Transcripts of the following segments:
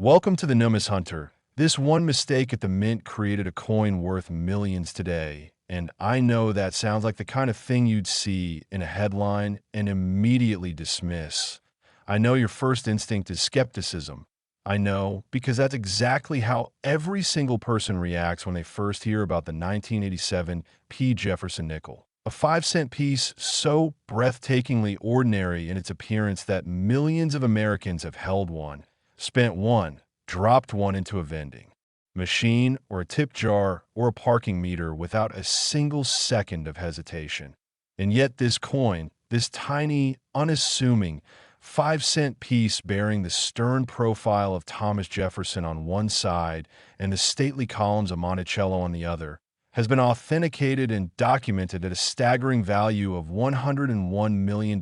Welcome to the NUMIS Hunter. This one mistake at the mint created a coin worth millions today, and I know that sounds like the kind of thing you'd see in a headline and immediately dismiss. I know your first instinct is skepticism. I know, because that's exactly how every single person reacts when they first hear about the 1987 P. Jefferson nickel. A 5-cent piece so breathtakingly ordinary in its appearance that millions of Americans have held one, spent one, dropped one into a vending machine or a tip jar or a parking meter without a single second of hesitation. And yet this coin, this tiny, unassuming 5-cent piece bearing the stern profile of Thomas Jefferson on one side and the stately columns of Monticello on the other, has been authenticated and documented at a staggering value of $101 million.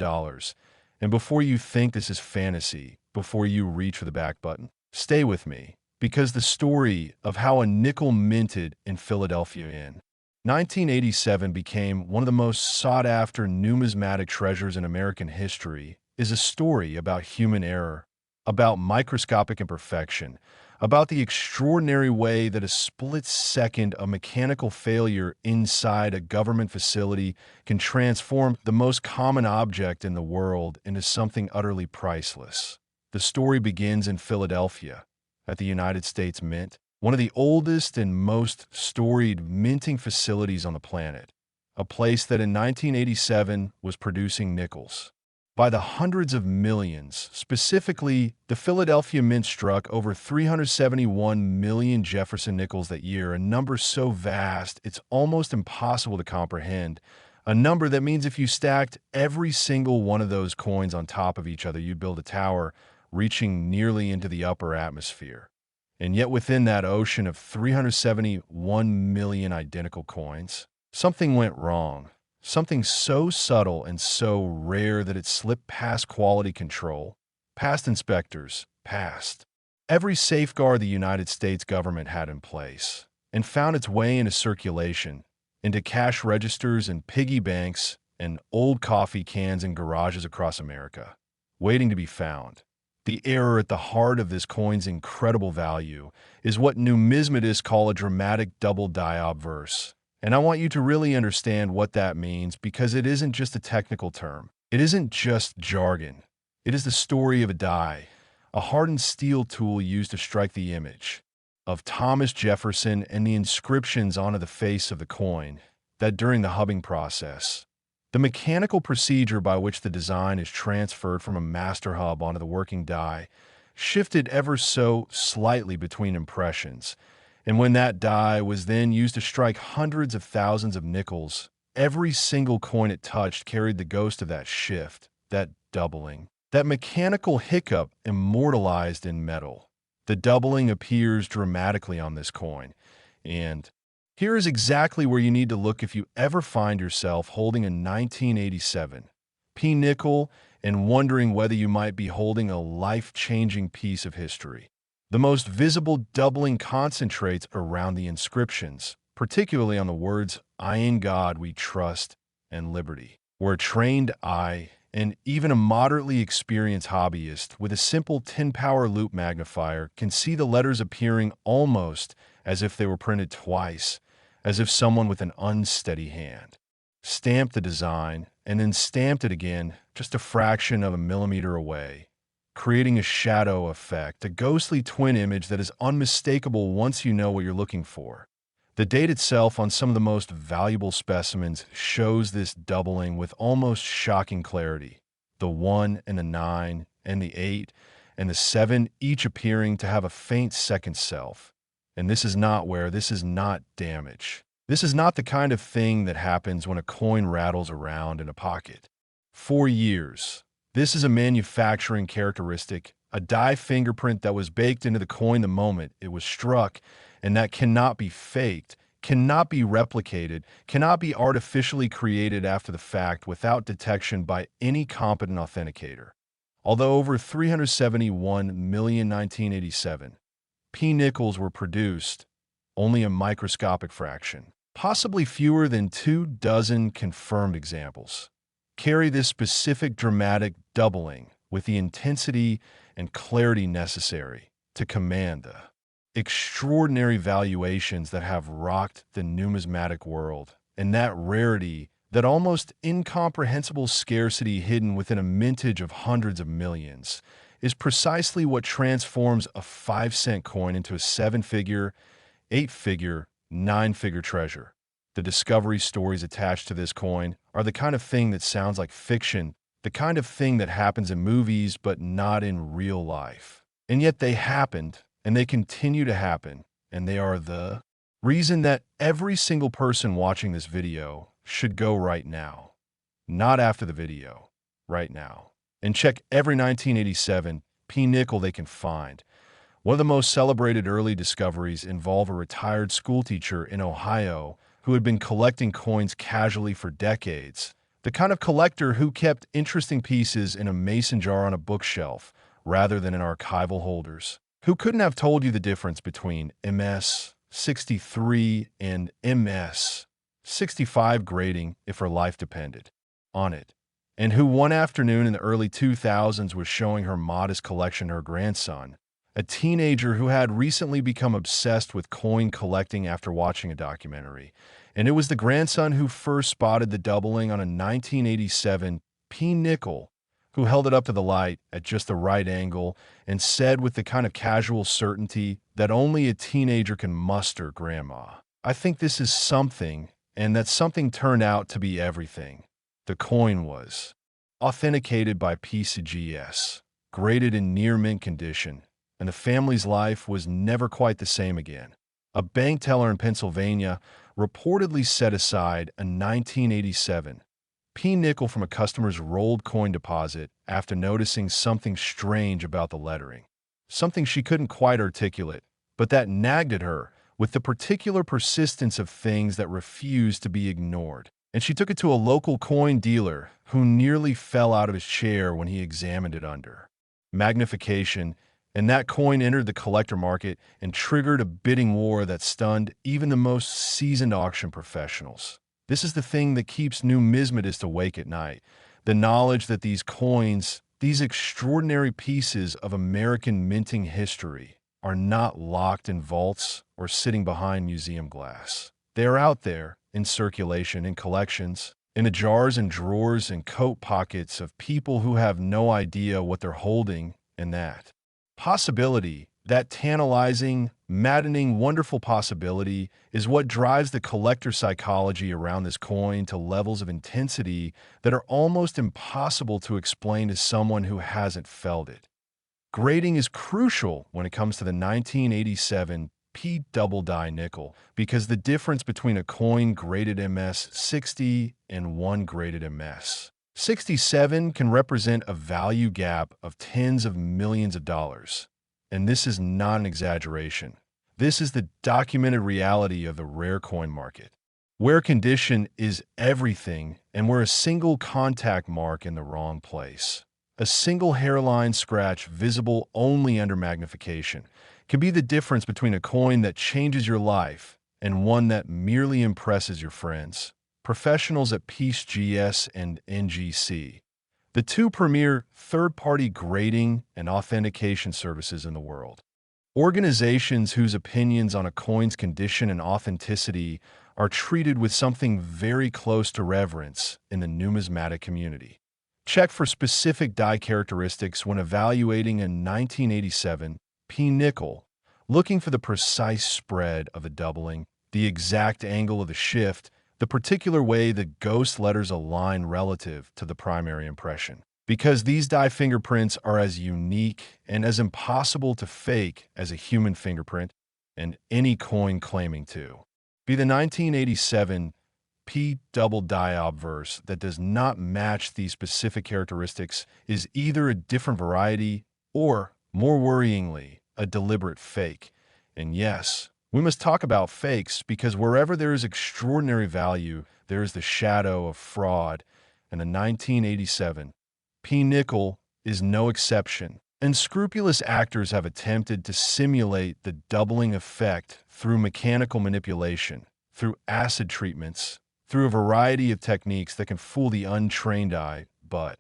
And before you think this is fantasy, before you reach for the back button, stay with me, because the story of how a nickel minted in Philadelphia in 1987 became one of the most sought-after numismatic treasures in American history is a story about human error, about microscopic imperfection, about the extraordinary way that a split second of mechanical failure inside a government facility can transform the most common object in the world into something utterly priceless. The story begins in Philadelphia, at the United States Mint, one of the oldest and most storied minting facilities on the planet, a place that in 1987 was producing nickels. By the hundreds of millions, specifically, the Philadelphia Mint struck over 371 million Jefferson nickels that year, a number so vast it's almost impossible to comprehend, a number that means if you stacked every single one of those coins on top of each other, you'd build a tower reaching nearly into the upper atmosphere. And yet within that ocean of 371 million identical coins, something went wrong. Something so subtle and so rare that it slipped past quality control, past inspectors, past every safeguard the United States government had in place, and found its way into circulation, into cash registers and piggy banks and old coffee cans in garages across America, waiting to be found. The error at the heart of this coin's incredible value is what numismatists call a dramatic double die obverse. And I want you to really understand what that means, because it isn't just a technical term. It isn't just jargon. It is the story of a die, a hardened steel tool used to strike the image of Thomas Jefferson and the inscriptions onto the face of the coin, that during the hubbing process, the mechanical procedure by which the design is transferred from a master hub onto the working die shifted ever so slightly between impressions. And when that die was then used to strike hundreds of thousands of nickels, every single coin it touched carried the ghost of that shift, that doubling, that mechanical hiccup immortalized in metal. The doubling appears dramatically on this coin, and here is exactly where you need to look if you ever find yourself holding a 1987 P nickel and wondering whether you might be holding a life-changing piece of history. The most visible doubling concentrates around the inscriptions, particularly on the words, "I in God we trust," and "liberty," where a trained eye and even a moderately experienced hobbyist with a simple 10-power loop magnifier can see the letters appearing almost as if they were printed twice, as if someone with an unsteady hand stamped the design and then stamped it again just a fraction of a millimeter away, creating a shadow effect, a ghostly twin image that is unmistakable once you know what you're looking for. The date itself on some of the most valuable specimens shows this doubling with almost shocking clarity. The 1 and the 9 and the 8 and the 7 each appearing to have a faint second self. And this is not damage. This is not the kind of thing that happens when a coin rattles around in a pocket. For years, this is a manufacturing characteristic, a die fingerprint that was baked into the coin the moment it was struck, and that cannot be faked, cannot be replicated, cannot be artificially created after the fact without detection by any competent authenticator. Although over 371 million 1987 P nickels were produced, only a microscopic fraction, possibly fewer than 24 confirmed examples, carry this specific dramatic doubling with the intensity and clarity necessary to command the extraordinary valuations that have rocked the numismatic world, and that rarity, that almost incomprehensible scarcity hidden within a mintage of hundreds of millions, is precisely what transforms a 5-cent coin into a 7-figure, 8-figure, 9-figure treasure. The discovery stories attached to this coin are the kind of thing that sounds like fiction, the kind of thing that happens in movies but not in real life. And yet they happened, and they continue to happen, and they are the reason that every single person watching this video should go right now. Not after the video, right now. And check every 1987 nickel they can find. One of the most celebrated early discoveries involve a retired schoolteacher in Ohio who had been collecting coins casually for decades. The kind of collector who kept interesting pieces in a mason jar on a bookshelf rather than in archival holders. Who couldn't have told you the difference between MS 63 and MS 65 grading if her life depended on it. And who one afternoon in the early 2000s was showing her modest collection to her grandson, a teenager who had recently become obsessed with coin collecting after watching a documentary. And it was the grandson who first spotted the doubling on a 1987 nickel, who held it up to the light at just the right angle and said with the kind of casual certainty that only a teenager can muster, "Grandma, I think this is something," and that something turned out to be everything. The coin was authenticated by PCGS, graded in near mint condition, and the family's life was never quite the same again. A bank teller in Pennsylvania reportedly set aside a 1987 nickel from a customer's rolled coin deposit after noticing something strange about the lettering. Something she couldn't quite articulate, but that nagged at her with the particular persistence of things that refused to be ignored. And she took it to a local coin dealer who nearly fell out of his chair when he examined it under magnification, and that coin entered the collector market and triggered a bidding war that stunned even the most seasoned auction professionals. This is the thing that keeps numismatists awake at night, the knowledge that these coins, these extraordinary pieces of American minting history, are not locked in vaults or sitting behind museum glass. They are out there, in circulation, in collections, in the jars and drawers and coat pockets of people who have no idea what they're holding, and that possibility, that tantalizing, maddening, wonderful possibility, is what drives the collector psychology around this coin to levels of intensity that are almost impossible to explain to someone who hasn't felt it. Grading is crucial when it comes to the 1987 double die nickel, because the difference between a coin graded MS 60 and one graded MS 67 can represent a value gap of tens of millions of dollars. And this is not an exaggeration. This is the documented reality of the rare coin market, where condition is everything and where a single contact mark in the wrong place, a single hairline scratch visible only under magnification, can be the difference between a coin that changes your life and one that merely impresses your friends. Professionals at PCGS and NGC, the two premier third-party grading and authentication services in the world. Organizations whose opinions on a coin's condition and authenticity are treated with something very close to reverence in the numismatic community. Check for specific die characteristics when evaluating a 1987 nickel, looking for the precise spread of the doubling, the exact angle of the shift, the particular way the ghost letters align relative to the primary impression. Because these die fingerprints are as unique and as impossible to fake as a human fingerprint, and any coin claiming to be the 1987 double die obverse that does not match these specific characteristics is either a different variety or, more worryingly, a deliberate fake. And yes, we must talk about fakes because wherever there is extraordinary value, there is the shadow of fraud, and the 1987 nickel is no exception. Unscrupulous actors have attempted to simulate the doubling effect through mechanical manipulation, through acid treatments, through a variety of techniques that can fool the untrained eye, but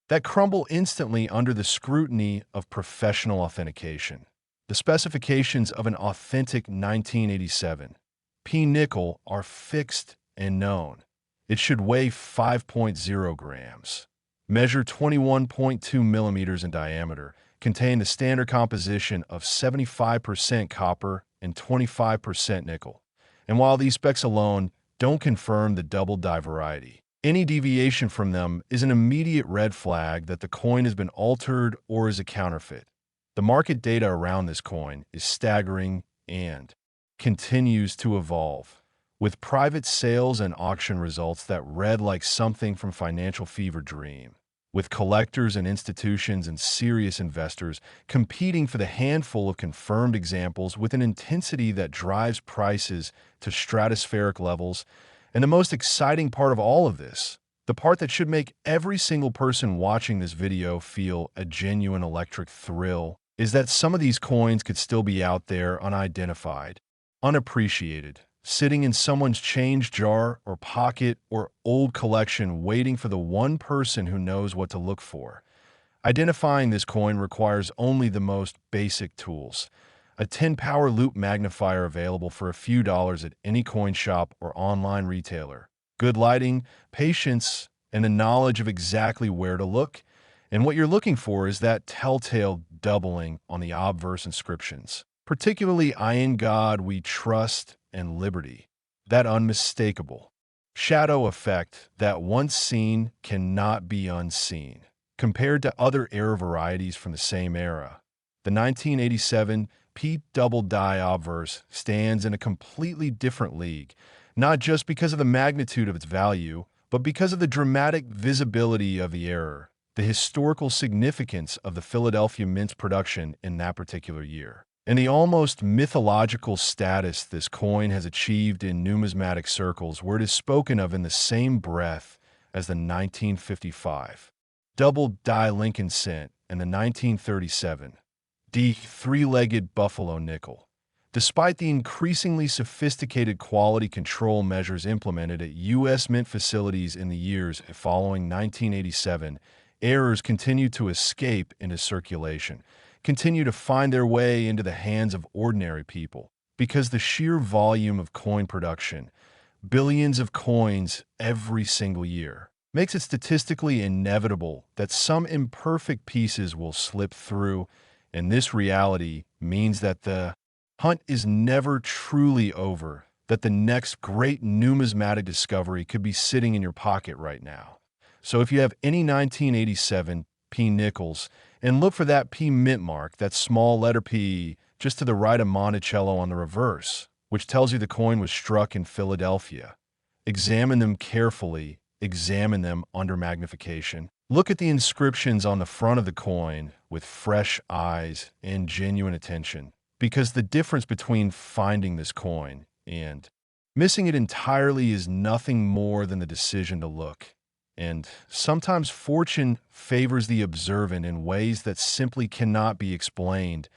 that crumble instantly under the scrutiny of professional authentication. The specifications of an authentic 1987 P nickel are fixed and known. It should weigh 5.0 grams, measure 21.2 millimeters in diameter, contain the standard composition of 75% copper and 25% nickel. And while these specs alone don't confirm the double die variety, any deviation from them is an immediate red flag that the coin has been altered or is a counterfeit. The market data around this coin is staggering and continues to evolve, with private sales and auction results that read like something from financial fever dream, with collectors and institutions and serious investors competing for the handful of confirmed examples with an intensity that drives prices to stratospheric levels. And the most exciting part of all of this, the part that should make every single person watching this video feel a genuine electric thrill, is that some of these coins could still be out there unidentified, unappreciated, sitting in someone's change jar or pocket or old collection waiting for the one person who knows what to look for. Identifying this coin requires only the most basic tools. A 10-power loop magnifier available for a few dollars at any coin shop or online retailer. Good lighting, patience, and the knowledge of exactly where to look. And what you're looking for is that telltale doubling on the obverse inscriptions, particularly I in God we trust and liberty. That unmistakable shadow effect that once seen cannot be unseen. Compared to other era varieties from the same era, the 1987 P double die obverse stands in a completely different league, not just because of the magnitude of its value, but because of the dramatic visibility of the error, the historical significance of the Philadelphia Mint's production in that particular year, and the almost mythological status this coin has achieved in numismatic circles, where it is spoken of in the same breath as the 1955 double die Lincoln cent and the 1937 D three-legged buffalo nickel. Despite the increasingly sophisticated quality control measures implemented at U.S. Mint facilities in the years following 1987, errors continue to escape into circulation, continue to find their way into the hands of ordinary people, because the sheer volume of coin production, billions of coins every single year, makes it statistically inevitable that some imperfect pieces will slip through. And this reality means that the hunt is never truly over, that the next great numismatic discovery could be sitting in your pocket right now. So if you have any 1987 P nickels, and look for that P mint mark, that small letter P just to the right of Monticello on the reverse, which tells you the coin was struck in Philadelphia. Examine them carefully, examine them under magnification. Look at the inscriptions on the front of the coin with fresh eyes and genuine attention, because the difference between finding this coin and missing it entirely is nothing more than the decision to look. And sometimes fortune favors the observant in ways that simply cannot be explained.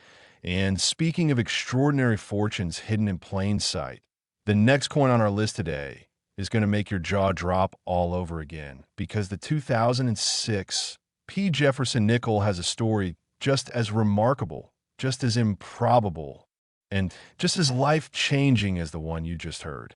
And speaking of extraordinary fortunes hidden in plain sight, the next coin on our list today is going to make your jaw drop all over again, because the 2006 P. Jefferson Nickels has a story just as remarkable, just as improbable, and just as life-changing as the one you just heard.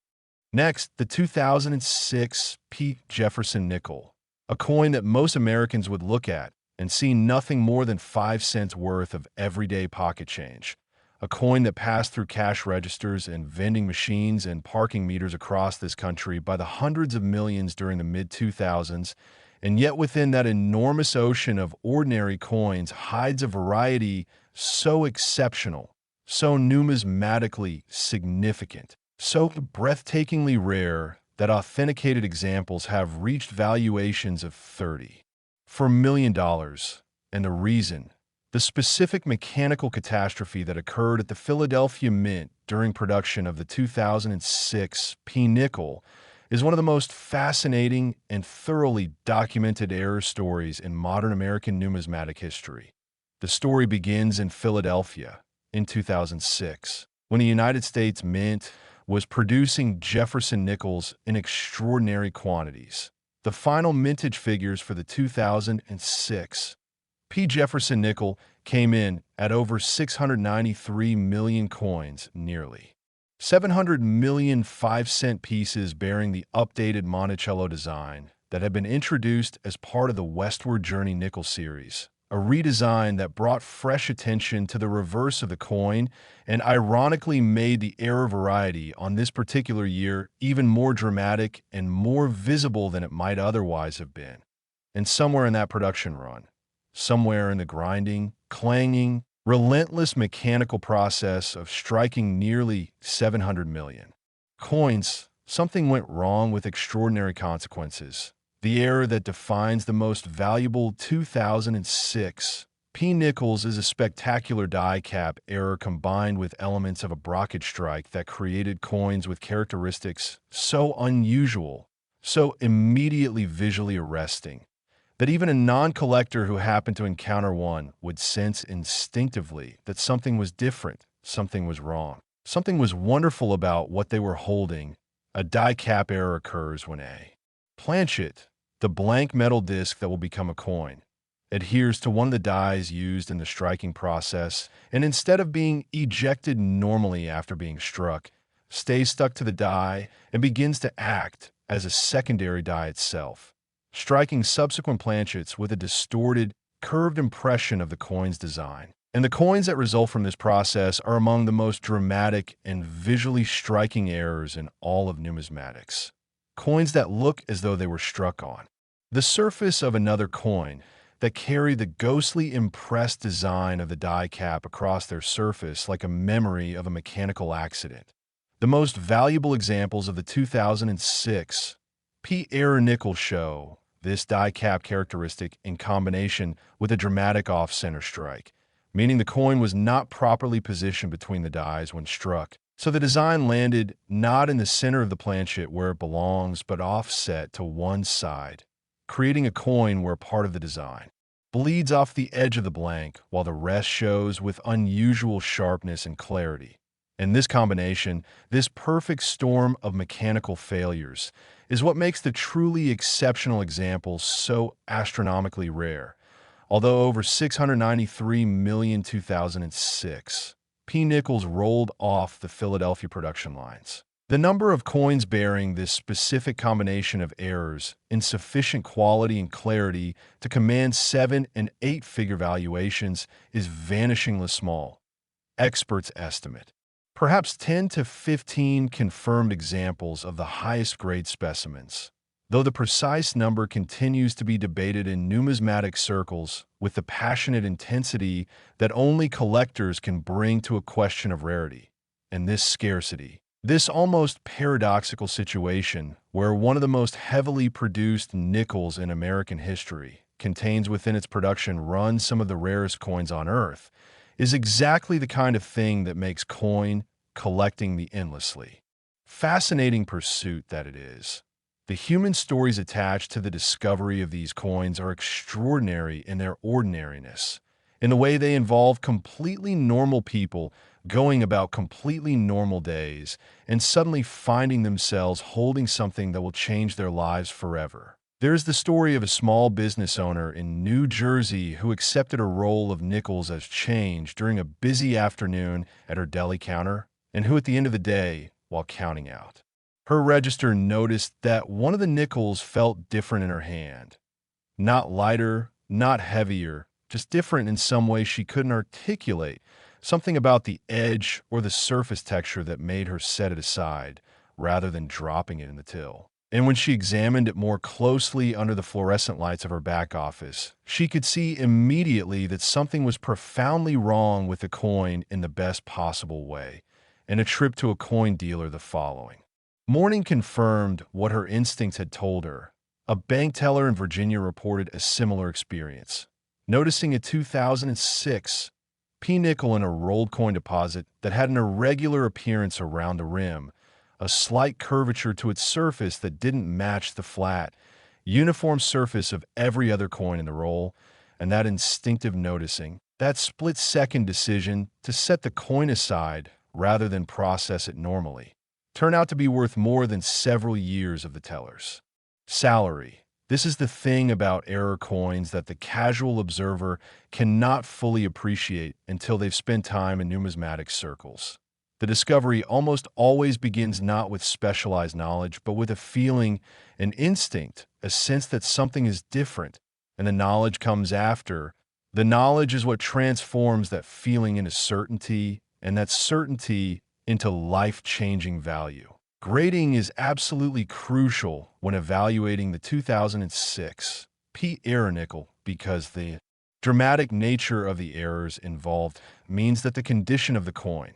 Next, the 2006 P. Jefferson Nickels, a coin that most Americans would look at and see nothing more than 5 cents worth of everyday pocket change. A coin that passed through cash registers and vending machines and parking meters across this country by the hundreds of millions during the mid-2000s, and yet within that enormous ocean of ordinary coins hides a variety so exceptional, so numismatically significant, so breathtakingly rare that authenticated examples have reached valuations of $34 million. And the reason, the specific mechanical catastrophe that occurred at the Philadelphia Mint during production of the 2006 P. nickel, is one of the most fascinating and thoroughly documented error stories in modern American numismatic history. The story begins in Philadelphia in 2006, when the United States Mint was producing Jefferson Nickels in extraordinary quantities. The final mintage figures for the 2006 P. Jefferson Nickels came in at over 693 million coins, nearly 700 million 5-cent pieces bearing the updated Monticello design that had been introduced as part of the Westward Journey nickel series, a redesign that brought fresh attention to the reverse of the coin and ironically made the error variety on this particular year even more dramatic and more visible than it might otherwise have been. And somewhere in that production run, somewhere in the grinding, clanging, relentless mechanical process of striking nearly 700 million coins, something went wrong with extraordinary consequences. The error that defines the most valuable 2006 P. Nickels is a spectacular die cap error combined with elements of a brockage strike that created coins with characteristics so unusual, so immediately visually arresting, that even a non-collector who happened to encounter one would sense instinctively that something was different, something was wrong. Something was wonderful about what they were holding. A die cap error occurs when a planchet, the blank metal disc that will become a coin, adheres to one of the dies used in the striking process, and instead of being ejected normally after being struck, stays stuck to the die and begins to act as a secondary die itself, striking subsequent planchets with a distorted, curved impression of the coin's design. And the coins that result from this process are among the most dramatic and visually striking errors in all of numismatics. Coins that look as though they were struck on the surface of another coin, that carry the ghostly impressed design of the die cap across their surface like a memory of a mechanical accident. The most valuable examples of the 2006 P. Error Nickels show this die cap characteristic in combination with a dramatic off-center strike, meaning the coin was not properly positioned between the dies when struck, so the design landed not in the center of the planchet where it belongs, but offset to one side, creating a coin where part of the design bleeds off the edge of the blank while the rest shows with unusual sharpness and clarity. And this combination, this perfect storm of mechanical failures, is what makes the truly exceptional examples so astronomically rare. Although over 693 million 2006 P. Nickels rolled off the Philadelphia production lines, the number of coins bearing this specific combination of errors in sufficient quality and clarity to command 7- and 8-figure valuations is vanishingly small. Experts estimate perhaps 10 to 15 confirmed examples of the highest grade specimens, though the precise number continues to be debated in numismatic circles with the passionate intensity that only collectors can bring to a question of rarity. And this scarcity, this almost paradoxical situation where one of the most heavily produced nickels in American history contains within its production run some of the rarest coins on Earth, is exactly the kind of thing that makes coin collecting the endlessly fascinating pursuit that it is. The human stories attached to the discovery of these coins are extraordinary in their ordinariness, in the way they involve completely normal people going about completely normal days and suddenly finding themselves holding something that will change their lives forever. There's the story of a small business owner in New Jersey who accepted a roll of nickels as change during a busy afternoon at her deli counter, and who at the end of the day, while counting out her register, noticed that one of the nickels felt different in her hand. Not lighter, not heavier, just different in some way she couldn't articulate, something about the edge or the surface texture that made her set it aside rather than dropping it in the till. And when she examined it more closely under the fluorescent lights of her back office, she could see immediately that something was profoundly wrong with the coin in the best possible way, and a trip to a coin dealer the following morning confirmed what her instincts had told her. A bank teller in Virginia reported a similar experience, noticing a 2006 P. nickel in a rolled coin deposit that had an irregular appearance around the rim, a slight curvature to its surface that didn't match the flat, uniform surface of every other coin in the roll, and that instinctive noticing, that split-second decision to set the coin aside rather than process it normally, turned out to be worth more than several years of the teller's salary. This is the thing about error coins that the casual observer cannot fully appreciate until they've spent time in numismatic circles. The discovery almost always begins not with specialized knowledge, but with a feeling, an instinct, a sense that something is different, and the knowledge comes after. The knowledge is what transforms that feeling into certainty, and that certainty into life-changing value. Grading is absolutely crucial when evaluating the 2006 error nickel because the dramatic nature of the errors involved means that the condition of the coin,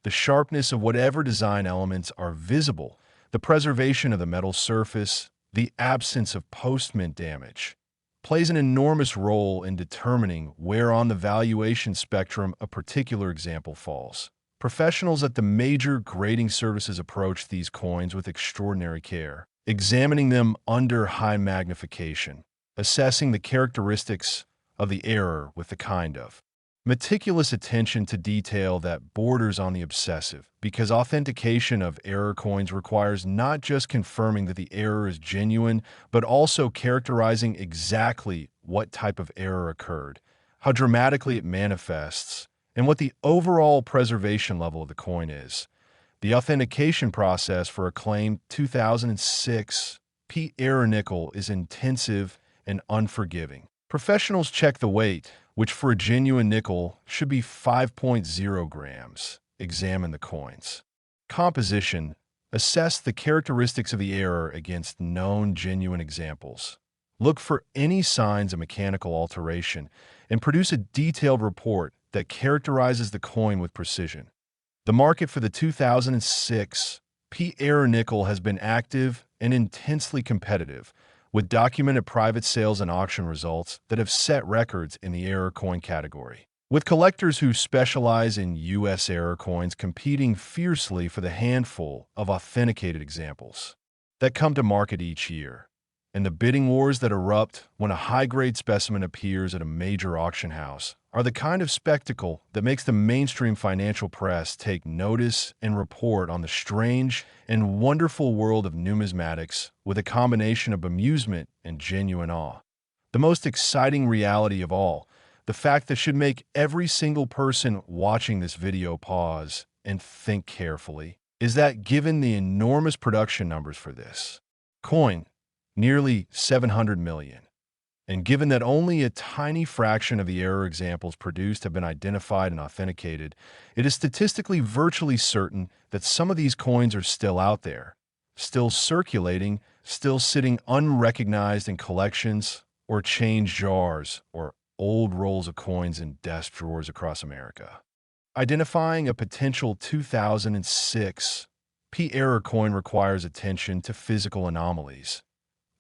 the sharpness of whatever design elements are visible, the preservation of the metal surface, the absence of post-mint damage, plays an enormous role in determining where on the valuation spectrum a particular example falls. Professionals at the major grading services approach these coins with extraordinary care, examining them under high magnification, assessing the characteristics of the error with the kind of meticulous attention to detail that borders on the obsessive, because authentication of error coins requires not just confirming that the error is genuine, but also characterizing exactly what type of error occurred, how dramatically it manifests, and what the overall preservation level of the coin is. The authentication process for a claimed 2006 error nickel is intensive and unforgiving. Professionals check the weight, which for a genuine nickel should be 5.0 grams. Examine the coins composition. Assess the characteristics of the error against known genuine examples. Look for any signs of mechanical alteration and produce a detailed report that characterizes the coin with precision. The market for the 2006 error nickel has been active and intensely competitive, with documented private sales and auction results that have set records in the error coin category. With collectors who specialize in U.S. error coins competing fiercely for the handful of authenticated examples that come to market each year, and the bidding wars that erupt when a high-grade specimen appears at a major auction house are the kind of spectacle that makes the mainstream financial press take notice and report on the strange and wonderful world of numismatics with a combination of amusement and genuine awe. The most exciting reality of all, the fact that should make every single person watching this video pause and think carefully, is that given the enormous production numbers for this coin, nearly 700 million, and given that only a tiny fraction of the error examples produced have been identified and authenticated, it is statistically virtually certain that some of these coins are still out there, still circulating, still sitting unrecognized in collections or change jars or old rolls of coins in desk drawers across America. Identifying a potential 2006 error coin requires attention to physical anomalies,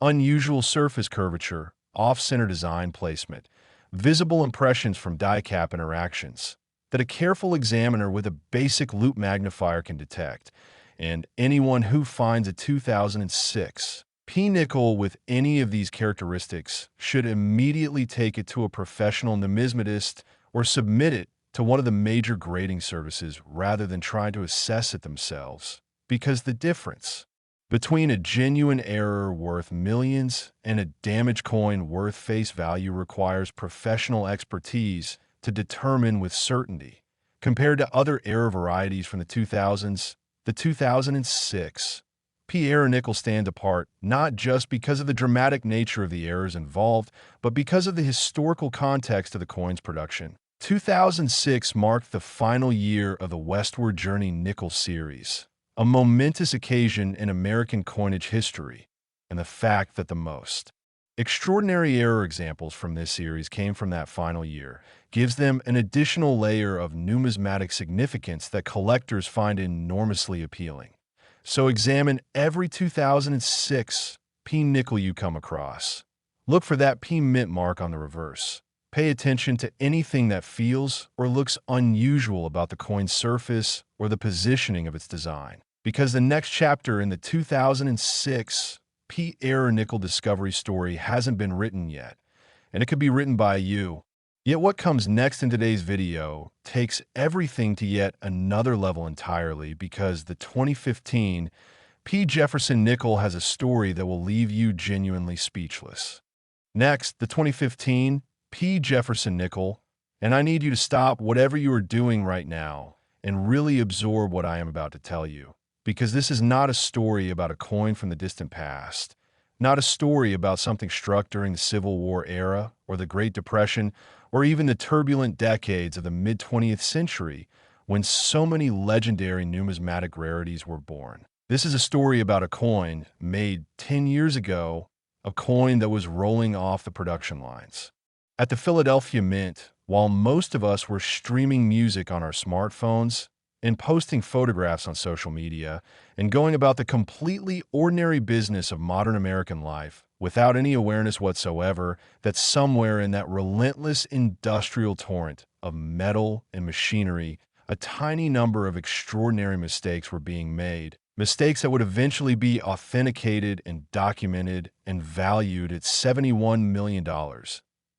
unusual surface curvature, off-center design placement, visible impressions from die-cap interactions that a careful examiner with a basic loupe magnifier can detect, and anyone who finds a 2006 nickel with any of these characteristics should immediately take it to a professional numismatist or submit it to one of the major grading services rather than try to assess it themselves, because the difference between a genuine error worth millions and a damaged coin worth face value requires professional expertise to determine with certainty. Compared to other error varieties from the 2000s, the 2006 error nickel stand apart not just because of the dramatic nature of the errors involved, but because of the historical context of the coin's production. 2006 marked the final year of the Westward Journey Nickel series, a momentous occasion in American coinage history, and the fact that the most extraordinary error examples from this series came from that final year gives them an additional layer of numismatic significance that collectors find enormously appealing. So examine every 2006 nickel you come across. Look for that mint mark on the reverse. Pay attention to anything that feels or looks unusual about the coin's surface or the positioning of its design, because the next chapter in the 2006 error nickel discovery story hasn't been written yet, and it could be written by you. Yet what comes next in today's video takes everything to yet another level entirely, because the 2015 P. Jefferson Nickel has a story that will leave you genuinely speechless. Next, the 2015 P. Jefferson Nickel, and I need you to stop whatever you are doing right now and really absorb what I am about to tell you. Because this is not a story about a coin from the distant past, not a story about something struck during the Civil War era or the Great Depression or even the turbulent decades of the mid-20th century when so many legendary numismatic rarities were born. This is a story about a coin made 10 years ago, a coin that was rolling off the production lines. At the Philadelphia Mint, while most of us were streaming music on our smartphones and posting photographs on social media and going about the completely ordinary business of modern American life without any awareness whatsoever that somewhere in that relentless industrial torrent of metal and machinery, a tiny number of extraordinary mistakes were being made. Mistakes that would eventually be authenticated and documented and valued at $71 million.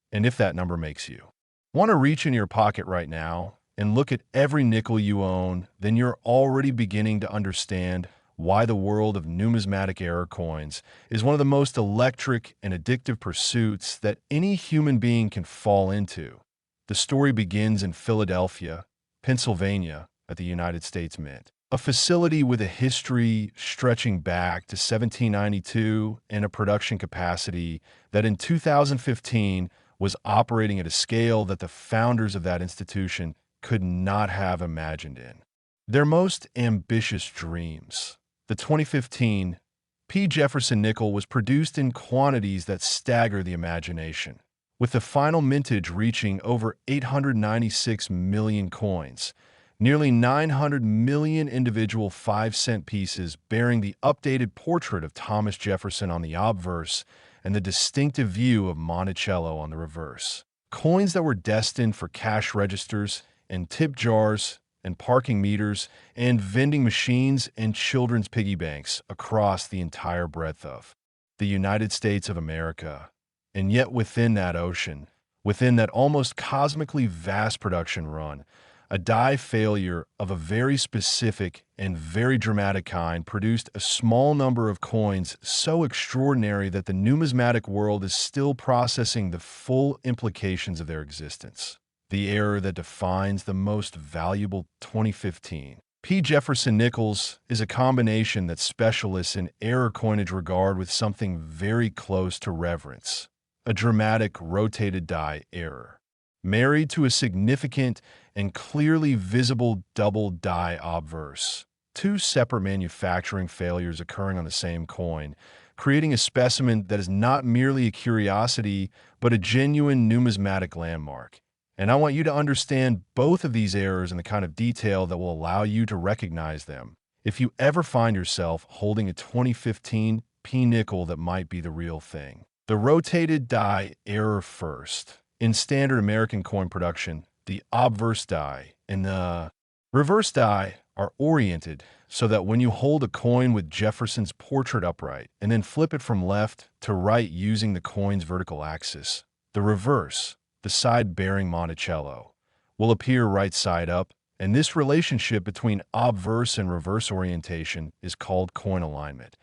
And if that number makes you want to reach in your pocket right now and look at every nickel you own, then you're already beginning to understand why the world of numismatic error coins is one of the most electric and addictive pursuits that any human being can fall into. The story begins in Philadelphia, Pennsylvania, at the United States Mint, a facility with a history stretching back to 1792 and a production capacity that in 2015 was operating at a scale that the founders of that institution could not have imagined in their most ambitious dreams. The 2015 P. Jefferson Nickel was produced in quantities that stagger the imagination, with the final mintage reaching over 896 million coins, nearly 900 million individual 5-cent pieces bearing the updated portrait of Thomas Jefferson on the obverse and the distinctive view of Monticello on the reverse. Coins that were destined for cash registers and tip jars and parking meters and vending machines and children's piggy banks across the entire breadth of the United States of America. And yet within that ocean, within that almost cosmically vast production run, a die failure of a very specific and very dramatic kind produced a small number of coins so extraordinary that the numismatic world is still processing the full implications of their existence. The error that defines the most valuable 2015 P. Jefferson Nickels is a combination that specialists in error coinage regard with something very close to reverence: a dramatic rotated die error, married to a significant and clearly visible double die obverse. Two separate manufacturing failures occurring on the same coin, creating a specimen that is not merely a curiosity, but a genuine numismatic landmark. And I want you to understand both of these errors in the kind of detail that will allow you to recognize them if you ever find yourself holding a 2015 P. nickel that might be the real thing. The rotated die error first. In standard American coin production, the obverse die and the reverse die are oriented so that when you hold a coin with Jefferson's portrait upright and then flip it from left to right using the coin's vertical axis, the reverse, the side bearing Monticello, will appear right side up, and this relationship between obverse and reverse orientation is called coin alignment,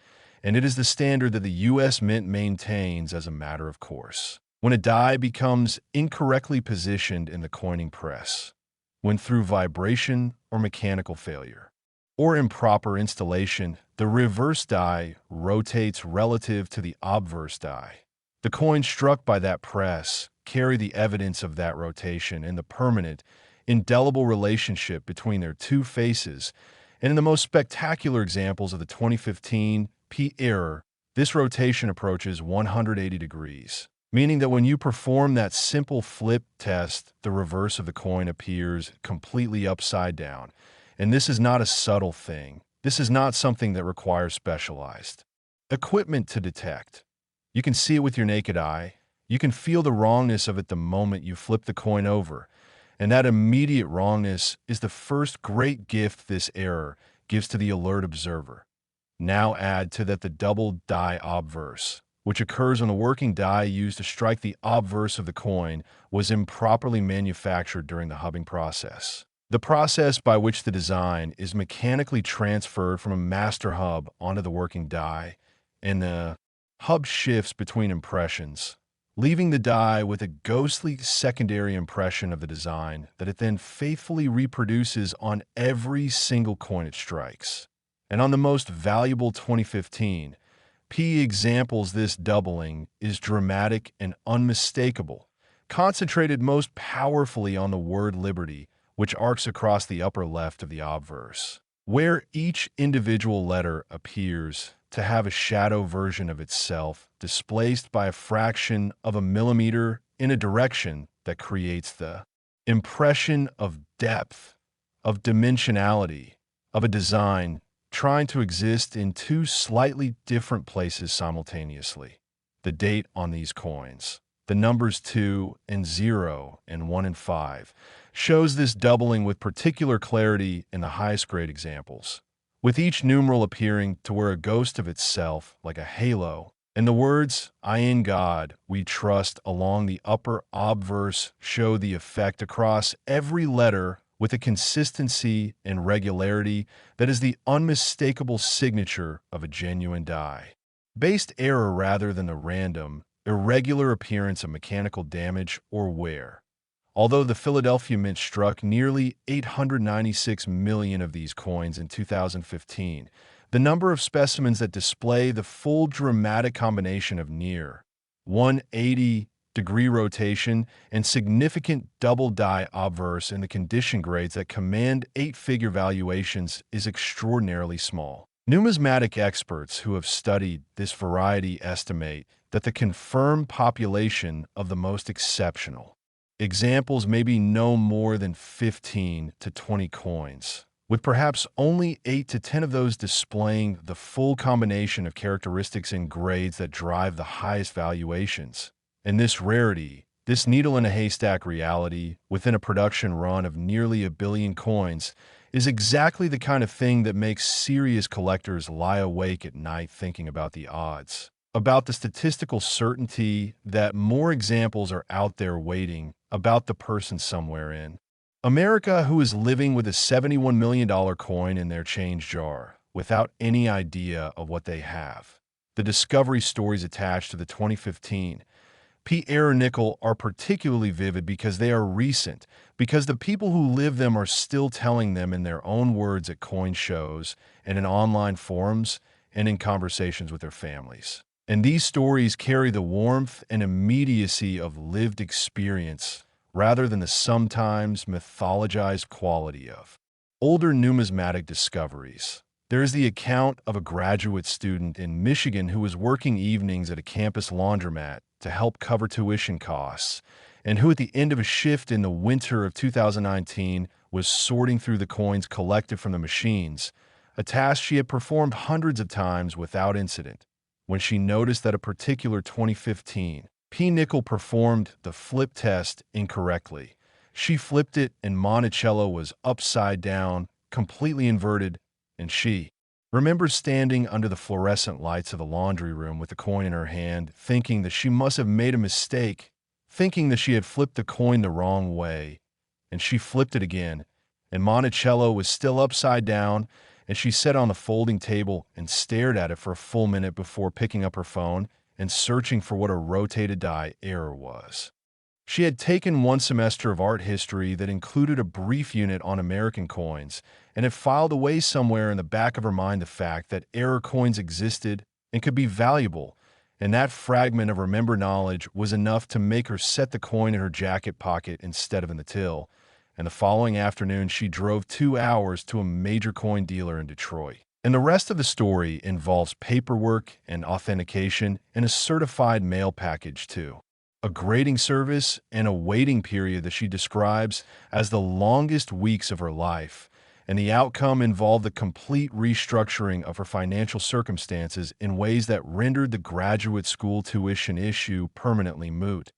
and it is the standard that the U.S. Mint maintains as a matter of course. When a die becomes incorrectly positioned in the coining press, when through vibration or mechanical failure, or improper installation, the reverse die rotates relative to the obverse die. The coins struck by that press carry the evidence of that rotation and the permanent, indelible relationship between their two faces, and in the most spectacular examples of the 2015 P error, this rotation approaches 180 degrees, meaning that when you perform that simple flip test, the reverse of the coin appears completely upside down. And this is not a subtle thing. This is not something that requires specialized equipment to detect. You can see it with your naked eye. You can feel the wrongness of it the moment you flip the coin over. And that immediate wrongness is the first great gift this error gives to the alert observer. Now add to that the double die obverse, which occurs when the working die used to strike the obverse of the coin was improperly manufactured during the hubbing process. The process by which the design is mechanically transferred from a master hub onto the working die, and the hub shifts between impressions, leaving the die with a ghostly secondary impression of the design that it then faithfully reproduces on every single coin it strikes. And on the most valuable 2015, P examples this doubling is dramatic and unmistakable, concentrated most powerfully on the word liberty, which arcs across the upper left of the obverse, where each individual letter appears to have a shadow version of itself displaced by a fraction of a millimeter in a direction that creates the impression of depth, of dimensionality, of a design trying to exist in two slightly different places simultaneously. The date on these coins, the numbers 2 and 0 and 1 and 5, shows this doubling with particular clarity in the highest grade examples, with each numeral appearing to wear a ghost of itself like a halo, and the words, "I in God, we trust," along the upper obverse show the effect across every letter with a consistency and regularity that is the unmistakable signature of a genuine die. Based error rather than the random, irregular appearance of mechanical damage or wear. Although the Philadelphia Mint struck nearly 896 million of these coins in 2015, the number of specimens that display the full dramatic combination of near 180-degree rotation and significant double die obverse in the condition grades that command 8-figure valuations is extraordinarily small. Numismatic experts who have studied this variety estimate that the confirmed population of the most exceptional examples may be no more than 15 to 20 coins, with perhaps only 8 to 10 of those displaying the full combination of characteristics and grades that drive the highest valuations. And this rarity, this needle-in-a-haystack reality within a production run of nearly 1 billion coins, is exactly the kind of thing that makes serious collectors lie awake at night thinking about the odds, about the statistical certainty that more examples are out there waiting, about the person somewhere in America who is living with a $71 million coin in their change jar, without any idea of what they have. The discovery stories attached to the 2015 P. Nickel are particularly vivid because they are recent, because the people who live them are still telling them in their own words at coin shows and in online forums and in conversations with their families. And these stories carry the warmth and immediacy of lived experience rather than the sometimes mythologized quality of older numismatic discoveries. There is the account of a graduate student in Michigan who was working evenings at a campus laundromat to help cover tuition costs, and who at the end of a shift in the winter of 2019 was sorting through the coins collected from the machines, a task she had performed hundreds of times without incident, when she noticed that a particular 2015 P. Nickel performed the flip test incorrectly. She flipped it and Monticello was upside down, completely inverted, and she remembers standing under the fluorescent lights of the laundry room with the coin in her hand, thinking that she must have made a mistake, thinking that she had flipped the coin the wrong way. And she flipped it again, and Monticello was still upside down, and she sat on the folding table and stared at it for a full minute before picking up her phone and searching for what a rotated die error was. She had taken one semester of art history that included a brief unit on American coins and had filed away somewhere in the back of her mind the fact that error coins existed and could be valuable, and that fragment of remembered knowledge was enough to make her set the coin in her jacket pocket instead of in the till, and the following afternoon she drove 2 hours to a major coin dealer in Detroit. And the rest of the story involves paperwork and authentication and a certified mail package too. A grading service and a waiting period that she describes as the longest weeks of her life, and the outcome involved the complete restructuring of her financial circumstances in ways that rendered the graduate school tuition issue permanently moot.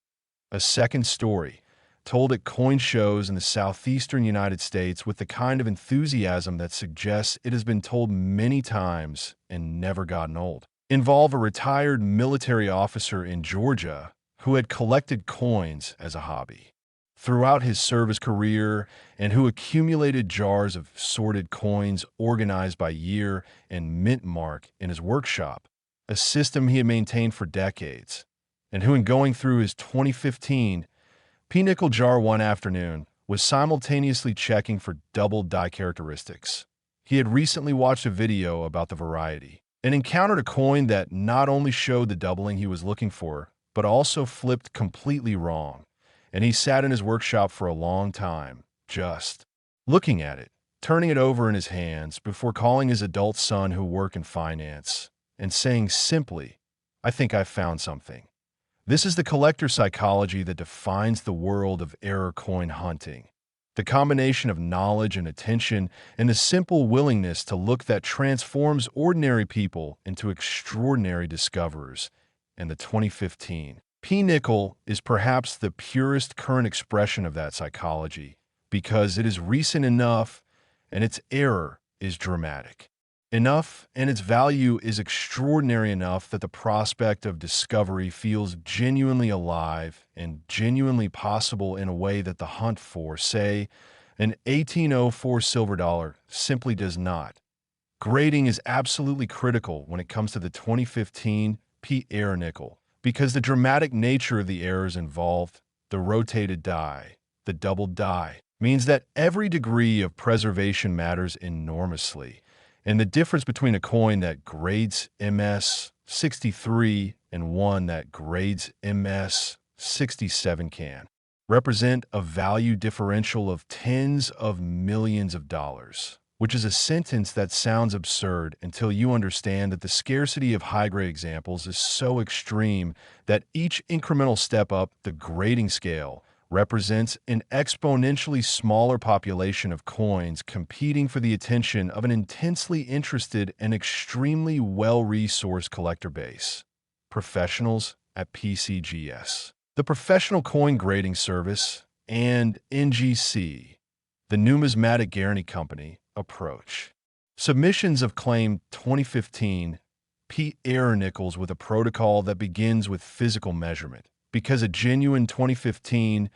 A second story, told at coin shows in the southeastern United States with the kind of enthusiasm that suggests it has been told many times and never gotten old, involve a retired military officer in Georgia who had collected coins as a hobby. throughout his service career and who accumulated jars of sorted coins organized by year and mint mark in his workshop, a system he had maintained for decades, and who, in going through his 2015 P-nickel jar one afternoon, was simultaneously checking for double die characteristics. He had recently watched a video about the variety and encountered a coin that not only showed the doubling he was looking for, but also flipped completely wrong. And he sat in his workshop for a long time, just looking at it, turning it over in his hands before calling his adult son who worked in finance and saying simply, "I think I've found something." This is the collector psychology that defines the world of error coin hunting. The combination of knowledge and attention and the simple willingness to look that transforms ordinary people into extraordinary discoverers. And the 2015 P-nickel is perhaps the purest current expression of that psychology because it is recent enough and its error is dramatic enough, and its value is extraordinary enough that the prospect of discovery feels genuinely alive and genuinely possible in a way that the hunt for, say, an 1804 silver dollar simply does not. Grading is absolutely critical when it comes to the 2015 P error nickel because the dramatic nature of the errors involved, the rotated die, the double die, means that every degree of preservation matters enormously. And the difference between a coin that grades MS 63 and one that grades MS 67 can represent a value differential of tens of millions of dollars, which is a sentence that sounds absurd until you understand that the scarcity of high-grade examples is so extreme that each incremental step up the grading scale represents an exponentially smaller population of coins competing for the attention of an intensely interested and extremely well-resourced collector base. Professionals at PCGS, the Professional Coin Grading Service, and NGC, the Numismatic Guarantee Company, approach. Submissions of Claim 2015 P error nickels with a protocol that begins with physical measurement, because a genuine 2015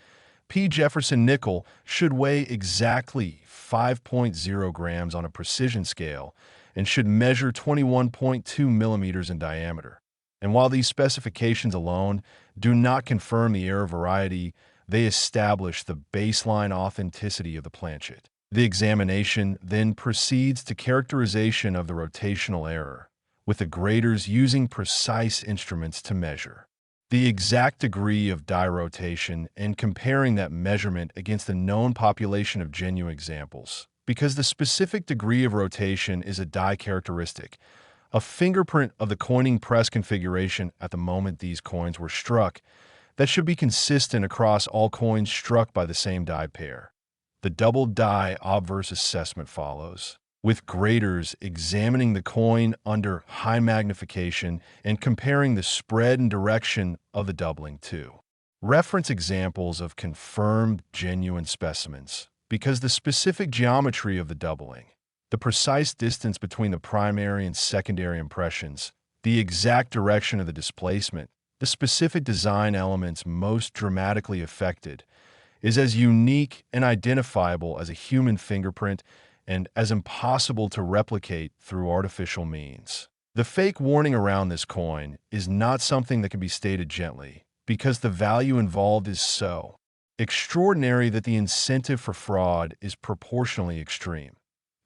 P Jefferson nickel should weigh exactly 5.0 grams on a precision scale and should measure 21.2 millimeters in diameter. And while these specifications alone do not confirm the error variety, they establish the baseline authenticity of the planchet. The examination then proceeds to characterization of the rotational error, with the graders using precise instruments to measure the exact degree of die rotation and comparing that measurement against the known population of genuine examples. Because the specific degree of rotation is a die characteristic, a fingerprint of the coining press configuration at the moment these coins were struck, that should be consistent across all coins struck by the same die pair. The double die obverse assessment follows, with graders examining the coin under high magnification and comparing the spread and direction of the doubling to reference examples of confirmed genuine specimens, because the specific geometry of the doubling, the precise distance between the primary and secondary impressions, the exact direction of the displacement, the specific design elements most dramatically affected, is as unique and identifiable as a human fingerprint and as impossible to replicate through artificial means. The fake warning around this coin is not something that can be stated gently, because the value involved is so extraordinary that the incentive for fraud is proportionally extreme.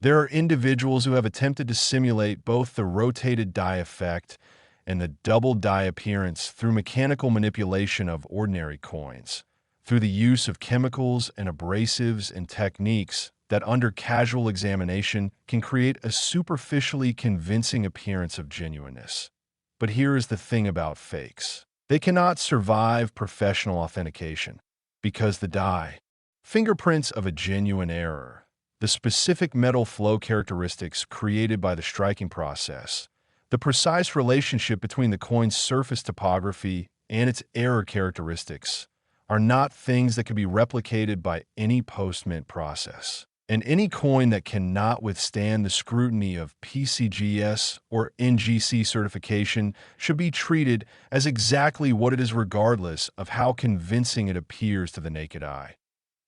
There are individuals who have attempted to simulate both the rotated die effect and the double die appearance through mechanical manipulation of ordinary coins, through the use of chemicals and abrasives and techniques that under casual examination can create a superficially convincing appearance of genuineness. But here is the thing about fakes. They cannot survive professional authentication because the die fingerprints of a genuine error, the specific metal flow characteristics created by the striking process, the precise relationship between the coin's surface topography and its error characteristics, are not things that can be replicated by any post-mint process. And any coin that cannot withstand the scrutiny of PCGS or NGC certification should be treated as exactly what it is regardless of how convincing it appears to the naked eye.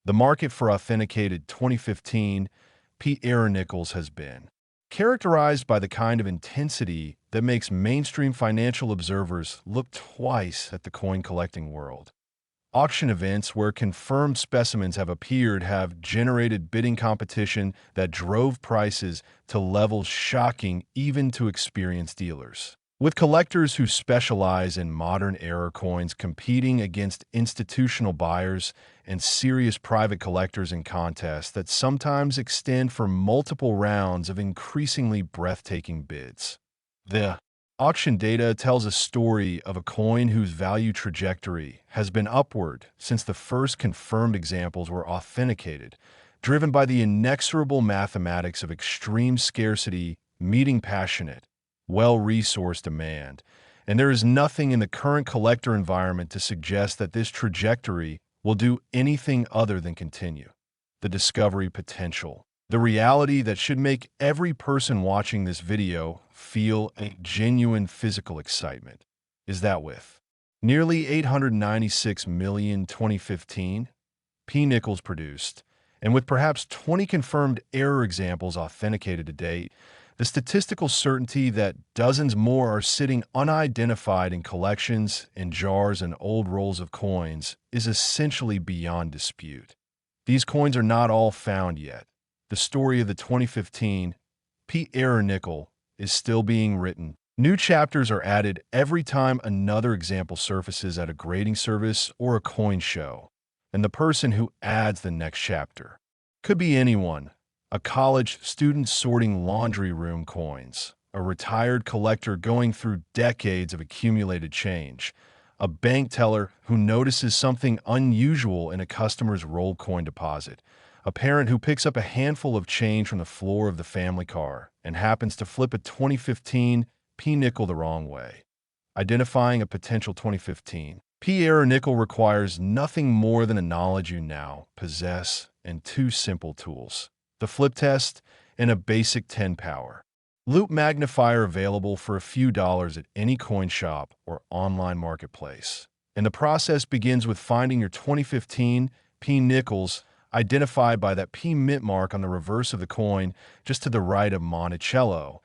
The market for authenticated 2015 P-era nickels has been characterized by the kind of intensity that makes mainstream financial observers look twice at the coin collecting world. Auction events where confirmed specimens have appeared have generated bidding competition that drove prices to levels shocking even to experienced dealers. With collectors who specialize in modern-era coins competing against institutional buyers and serious private collectors in contests that sometimes extend for multiple rounds of increasingly breathtaking bids. The auction data tells a story of a coin whose value trajectory has been upward since the first confirmed examples were authenticated, driven by the inexorable mathematics of extreme scarcity meeting passionate, well-resourced demand. And there is nothing in the current collector environment to suggest that this trajectory will do anything other than continue. The discovery potential. The reality that should make every person watching this video feel a genuine physical excitement is that with nearly 896 million 2015 P-nickels produced, and with perhaps 20 confirmed error examples authenticated to date, the statistical certainty that dozens more are sitting unidentified in collections, in jars, and old rolls of coins is essentially beyond dispute. These coins are not all found yet. The story of the 2015 P-era nickel is still being written. New chapters are added every time another example surfaces at a grading service or a coin show. And the person who adds the next chapter could be anyone: a college student sorting laundry room coins, a retired collector going through decades of accumulated change, a bank teller who notices something unusual in a customer's rolled coin deposit, a parent who picks up a handful of change from the floor of the family car and happens to flip a 2015 P-nickel the wrong way. Identifying a potential 2015 P-era nickel requires nothing more than the knowledge you now possess and two simple tools: the flip test and a basic 10 power loop magnifier, available for a few dollars at any coin shop or online marketplace. And the process begins with finding your 2015 P-nickels, identified by that P mint mark on the reverse of the coin just to the right of Monticello,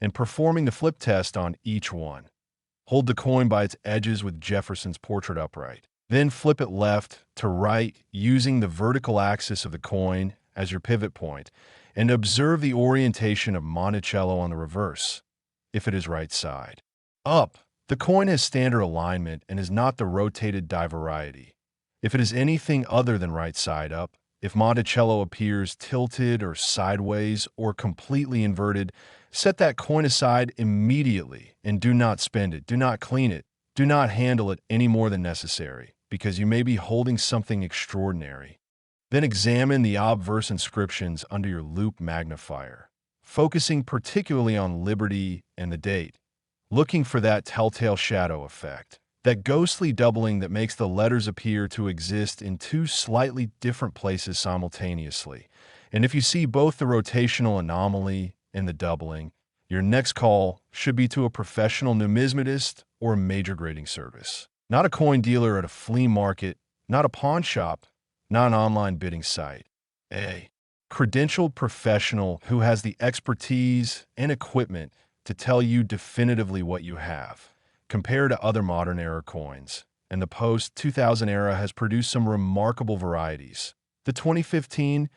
and performing the flip test on each one. Hold the coin by its edges with Jefferson's portrait upright. Then flip it left to right using the vertical axis of the coin as your pivot point, and observe the orientation of Monticello on the reverse, if it is right side up. The coin has standard alignment and is not the rotated die variety. If it is anything other than right side up, if Monticello appears tilted or sideways or completely inverted, set that coin aside immediately and do not spend it, do not clean it, do not handle it any more than necessary, because you may be holding something extraordinary. Then examine the obverse inscriptions under your loop magnifier, focusing particularly on Liberty and the date, looking for that telltale shadow effect, that ghostly doubling that makes the letters appear to exist in two slightly different places simultaneously. And if you see both the rotational anomaly and the doubling, your next call should be to a professional numismatist or a major grading service. Not a coin dealer at a flea market, not a pawn shop, not an online bidding site. A credentialed professional who has the expertise and equipment to tell you definitively what you have. Compared to other modern era coins, and the post-2000 era has produced some remarkable varieties. The 2015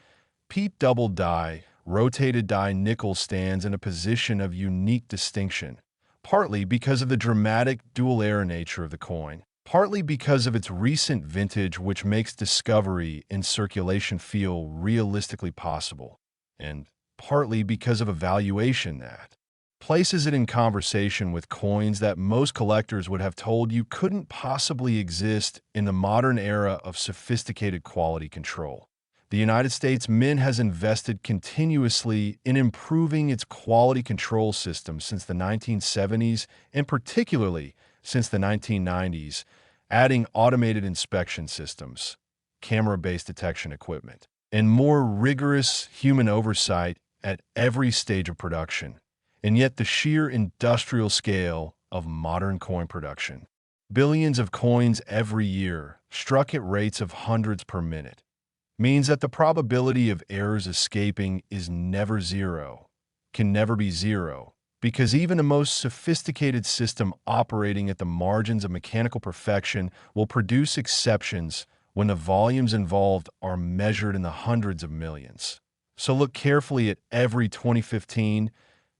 Pete double die, rotated die nickel stands in a position of unique distinction, partly because of the dramatic dual-era nature of the coin, partly because of its recent vintage, which makes discovery in circulation feel realistically possible, and partly because of a valuation that places it in conversation with coins that most collectors would have told you couldn't possibly exist in the modern era of sophisticated quality control. The United States Mint has invested continuously in improving its quality control system since the 1970s, and particularly since the 1990s, adding automated inspection systems, camera-based detection equipment, and more rigorous human oversight at every stage of production. And yet the sheer industrial scale of modern coin production, billions of coins every year, struck at rates of hundreds per minute, means that the probability of errors escaping is never zero, can never be zero, because even the most sophisticated system operating at the margins of mechanical perfection will produce exceptions when the volumes involved are measured in the hundreds of millions. So look carefully at every 2015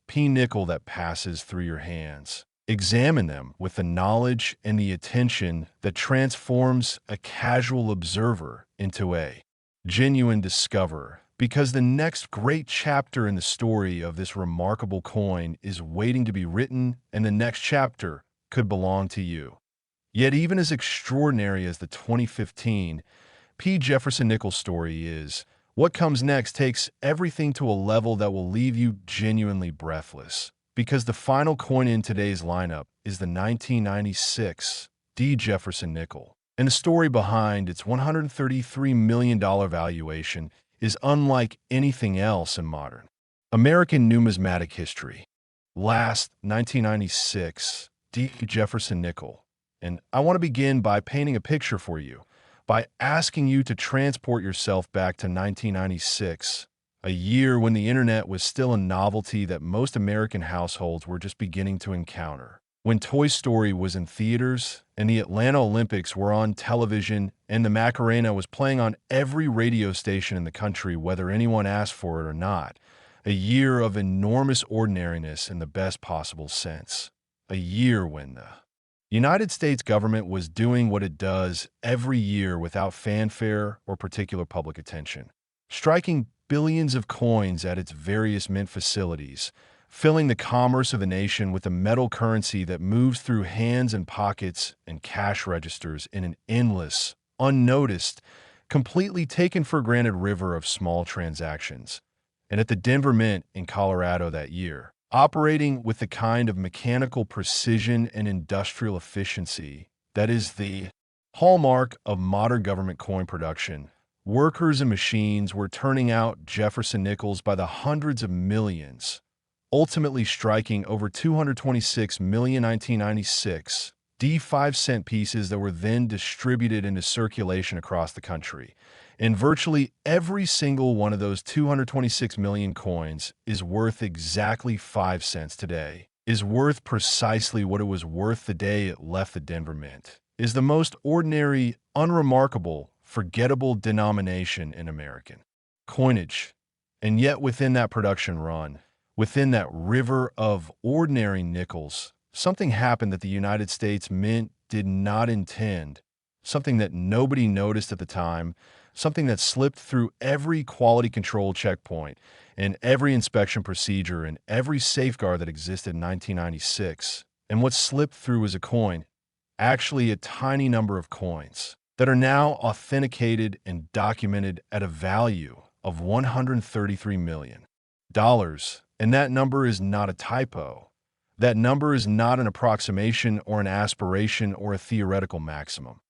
P nickel that passes through your hands. Examine them with the knowledge and the attention that transforms a casual observer into a genuine discoverer, because the next great chapter in the story of this remarkable coin is waiting to be written, and the next chapter could belong to you. Yet even as extraordinary as the 2015 P. Jefferson Nickels story is, what comes next takes everything to a level that will leave you genuinely breathless, because the final coin in today's lineup is the 1996 D. Jefferson Nickel. And the story behind its $133 million valuation is unlike anything else in modern American numismatic history. Last 1996 D. Jefferson Nickel. And I want to begin by painting a picture for you, by asking you to transport yourself back to 1996, a year when the internet was still a novelty that most American households were just beginning to encounter, when Toy Story was in theaters and the Atlanta Olympics were on television and the Macarena was playing on every radio station in the country, whether anyone asked for it or not. A year of enormous ordinariness in the best possible sense. A year when the United States government was doing what it does every year without fanfare or particular public attention, striking billions of coins at its various mint facilities, filling the commerce of the nation with a metal currency that moves through hands and pockets and cash registers in an endless, unnoticed, completely taken for granted river of small transactions. And at the Denver Mint in Colorado that year, operating with the kind of mechanical precision and industrial efficiency that is the hallmark of modern government coin production, workers and machines were turning out Jefferson Nickels by the hundreds of millions, ultimately striking over 226 million 1996 D5-cent pieces that were then distributed into circulation across the country. And virtually every single one of those 226 million coins is worth exactly 5 cents today, is worth precisely what it was worth the day it left the Denver Mint, is the most ordinary, unremarkable, forgettable denomination in American coinage. And yet within that production run, within that river of ordinary nickels, something happened that the United States Mint did not intend, something that nobody noticed at the time, something that slipped through every quality control checkpoint and every inspection procedure and every safeguard that existed in 1996. And what slipped through was a coin, actually a tiny number of coins, that are now authenticated and documented at a value of $133 million. And that number is not a typo. That number is not an approximation or an aspiration or a theoretical maximum.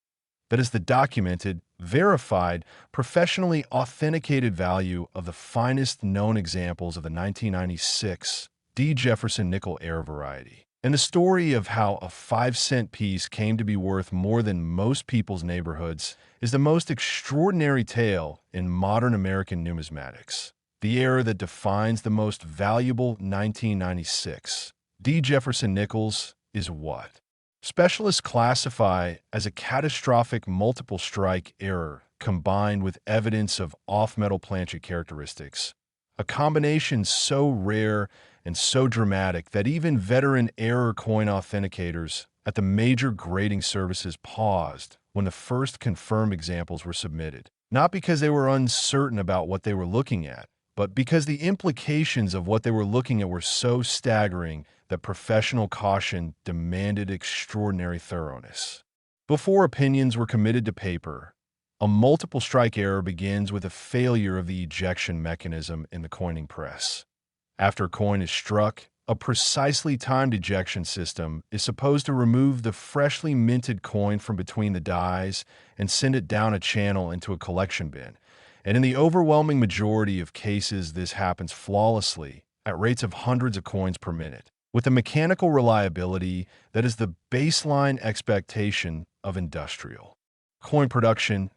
That is the documented, verified, professionally authenticated value of the finest known examples of the 1996 D. Jefferson Nickel era variety. And the story of how a 5-cent piece came to be worth more than most people's neighborhoods is the most extraordinary tale in modern American numismatics. The era that defines the most valuable 1996 D. Jefferson Nickels is what specialists classify as a catastrophic multiple strike error combined with evidence of off-metal planchet characteristics, a combination so rare and so dramatic that even veteran error coin authenticators at the major grading services paused when the first confirmed examples were submitted, not because they were uncertain about what they were looking at, but because the implications of what they were looking at were so staggering that professional caution demanded extraordinary thoroughness. Before opinions were committed to paper, a multiple strike error begins with a failure of the ejection mechanism in the coining press. After a coin is struck, a precisely timed ejection system is supposed to remove the freshly minted coin from between the dies and send it down a channel into a collection bin. And in the overwhelming majority of cases, this happens flawlessly at rates of hundreds of coins per minute, with a mechanical reliability that is the baseline expectation of industrial coin production.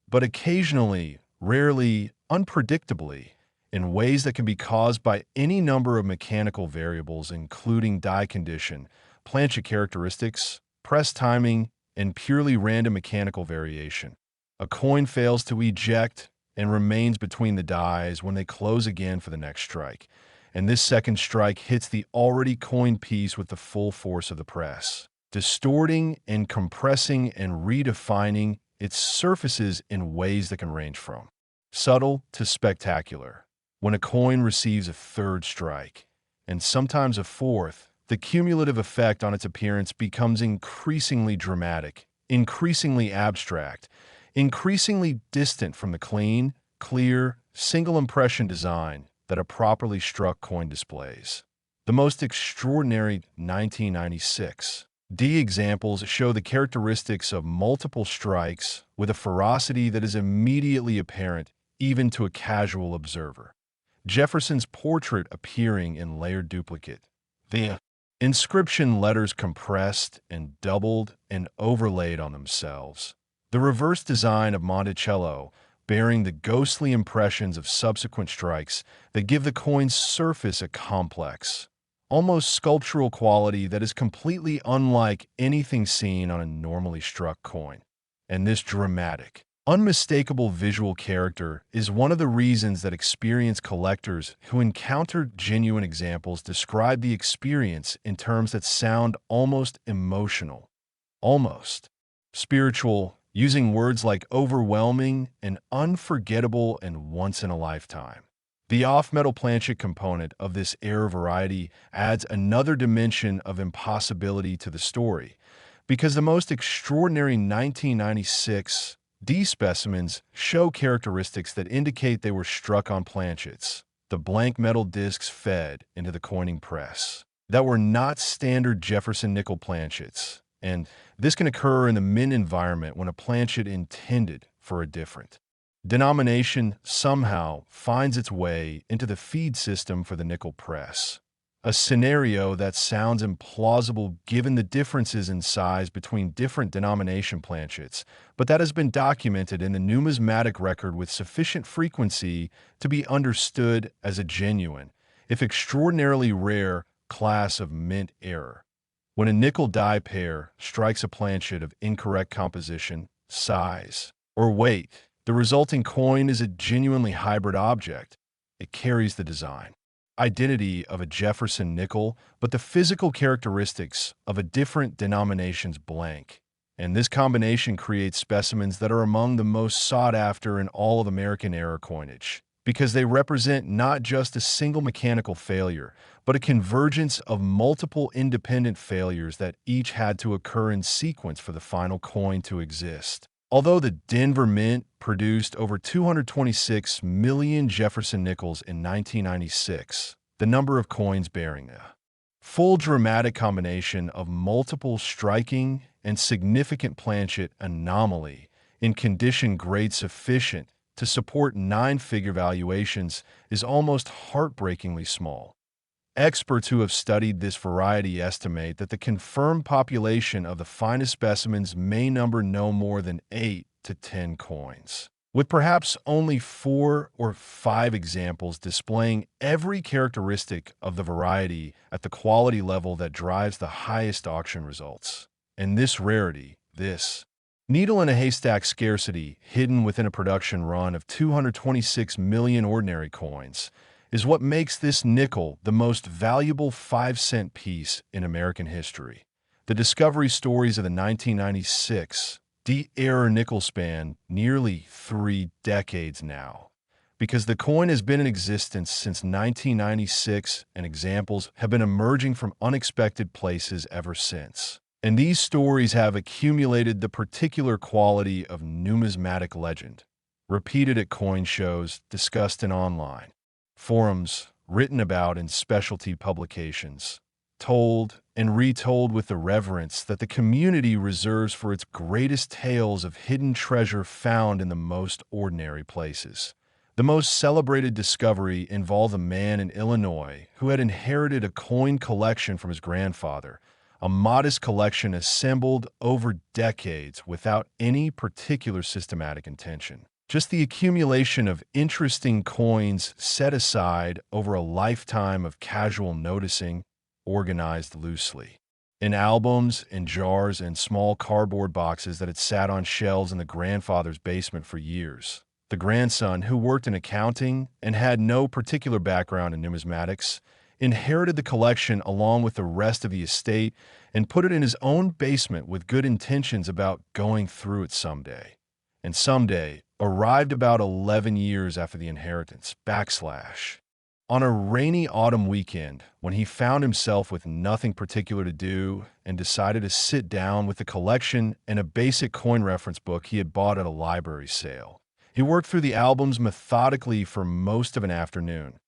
But occasionally, rarely unpredictably, in ways that can be caused by any number of mechanical variables, including die condition, planchet characteristics, press timing, and purely random mechanical variation. A coin fails to eject and remains between the dies when they close again for the next strike, and this second strike hits the already coined piece with the full force of the press, distorting and compressing and redefining its surfaces in ways that can range from subtle to spectacular. When a coin receives a third strike, and sometimes a fourth, the cumulative effect on its appearance becomes increasingly dramatic, increasingly abstract, increasingly distant from the clean, clear, single impression design that a properly struck coin displays. The most extraordinary 1996 D examples show the characteristics of multiple strikes with a ferocity that is immediately apparent even to a casual observer. Jefferson's portrait appearing in layered duplicate. The inscription letters compressed and doubled and overlaid on themselves. The reverse design of Monticello bearing the ghostly impressions of subsequent strikes that give the coin's surface a complex, almost sculptural quality that is completely unlike anything seen on a normally struck coin. And this dramatic, unmistakable visual character is one of the reasons that experienced collectors who encounter genuine examples describe the experience in terms that sound almost emotional, almost spiritual, using words like overwhelming and unforgettable and once in a lifetime. The off-metal planchet component of this era variety adds another dimension of impossibility to the story, because the most extraordinary 1996 D specimens show characteristics that indicate they were struck on planchets, the blank metal discs fed into the coining press, that were not standard Jefferson nickel planchets, and this can occur in the mint environment when a planchet intended for a different denomination somehow finds its way into the feed system for the nickel press. A scenario that sounds implausible given the differences in size between different denomination planchets, but that has been documented in the numismatic record with sufficient frequency to be understood as a genuine, if extraordinarily rare, class of mint error. When a nickel die pair strikes a planchet of incorrect composition, size, or weight, the resulting coin is a genuinely hybrid object. It carries the design, identity of a Jefferson nickel, but the physical characteristics of a different denomination's blank. And this combination creates specimens that are among the most sought after in all of American era coinage, because they represent not just a single mechanical failure, but a convergence of multiple independent failures that each had to occur in sequence for the final coin to exist. Although the Denver Mint produced over 226 million Jefferson nickels in 1996, the number of coins bearing a full dramatic combination of multiple striking and significant planchet anomaly in condition grade sufficient to support 9-figure valuations is almost heartbreakingly small. Experts who have studied this variety estimate that the confirmed population of the finest specimens may number no more than 8 to 10 coins, with perhaps only 4 or 5 examples displaying every characteristic of the variety at the quality level that drives the highest auction results. And this rarity, this needle-in-a-haystack scarcity hidden within a production run of 226 million ordinary coins, is what makes this nickel the most valuable 5-cent piece in American history. The discovery stories of the 1996 D-era nickel span nearly 3 decades now, because the coin has been in existence since 1996 and examples have been emerging from unexpected places ever since. And these stories have accumulated the particular quality of numismatic legend, repeated at coin shows, discussed in online forums, written about in specialty publications, told and retold with the reverence that the community reserves for its greatest tales of hidden treasure found in the most ordinary places. The most celebrated discovery involved a man in Illinois who had inherited a coin collection from his grandfather, a modest collection assembled over decades without any particular systematic intention. just the accumulation of interesting coins set aside over a lifetime of casual noticing, organized loosely. In albums, in jars, and small cardboard boxes that had sat on shelves in the grandfather's basement for years. The grandson, who worked in accounting and had no particular background in numismatics, inherited the collection along with the rest of the estate and put it in his own basement with good intentions about going through it someday. And someday arrived about 11 years after the inheritance, backslash. On a rainy autumn weekend, when he found himself with nothing particular to do and decided to sit down with the collection and a basic coin reference book he had bought at a library sale. He worked through the albums methodically for most of an afternoon,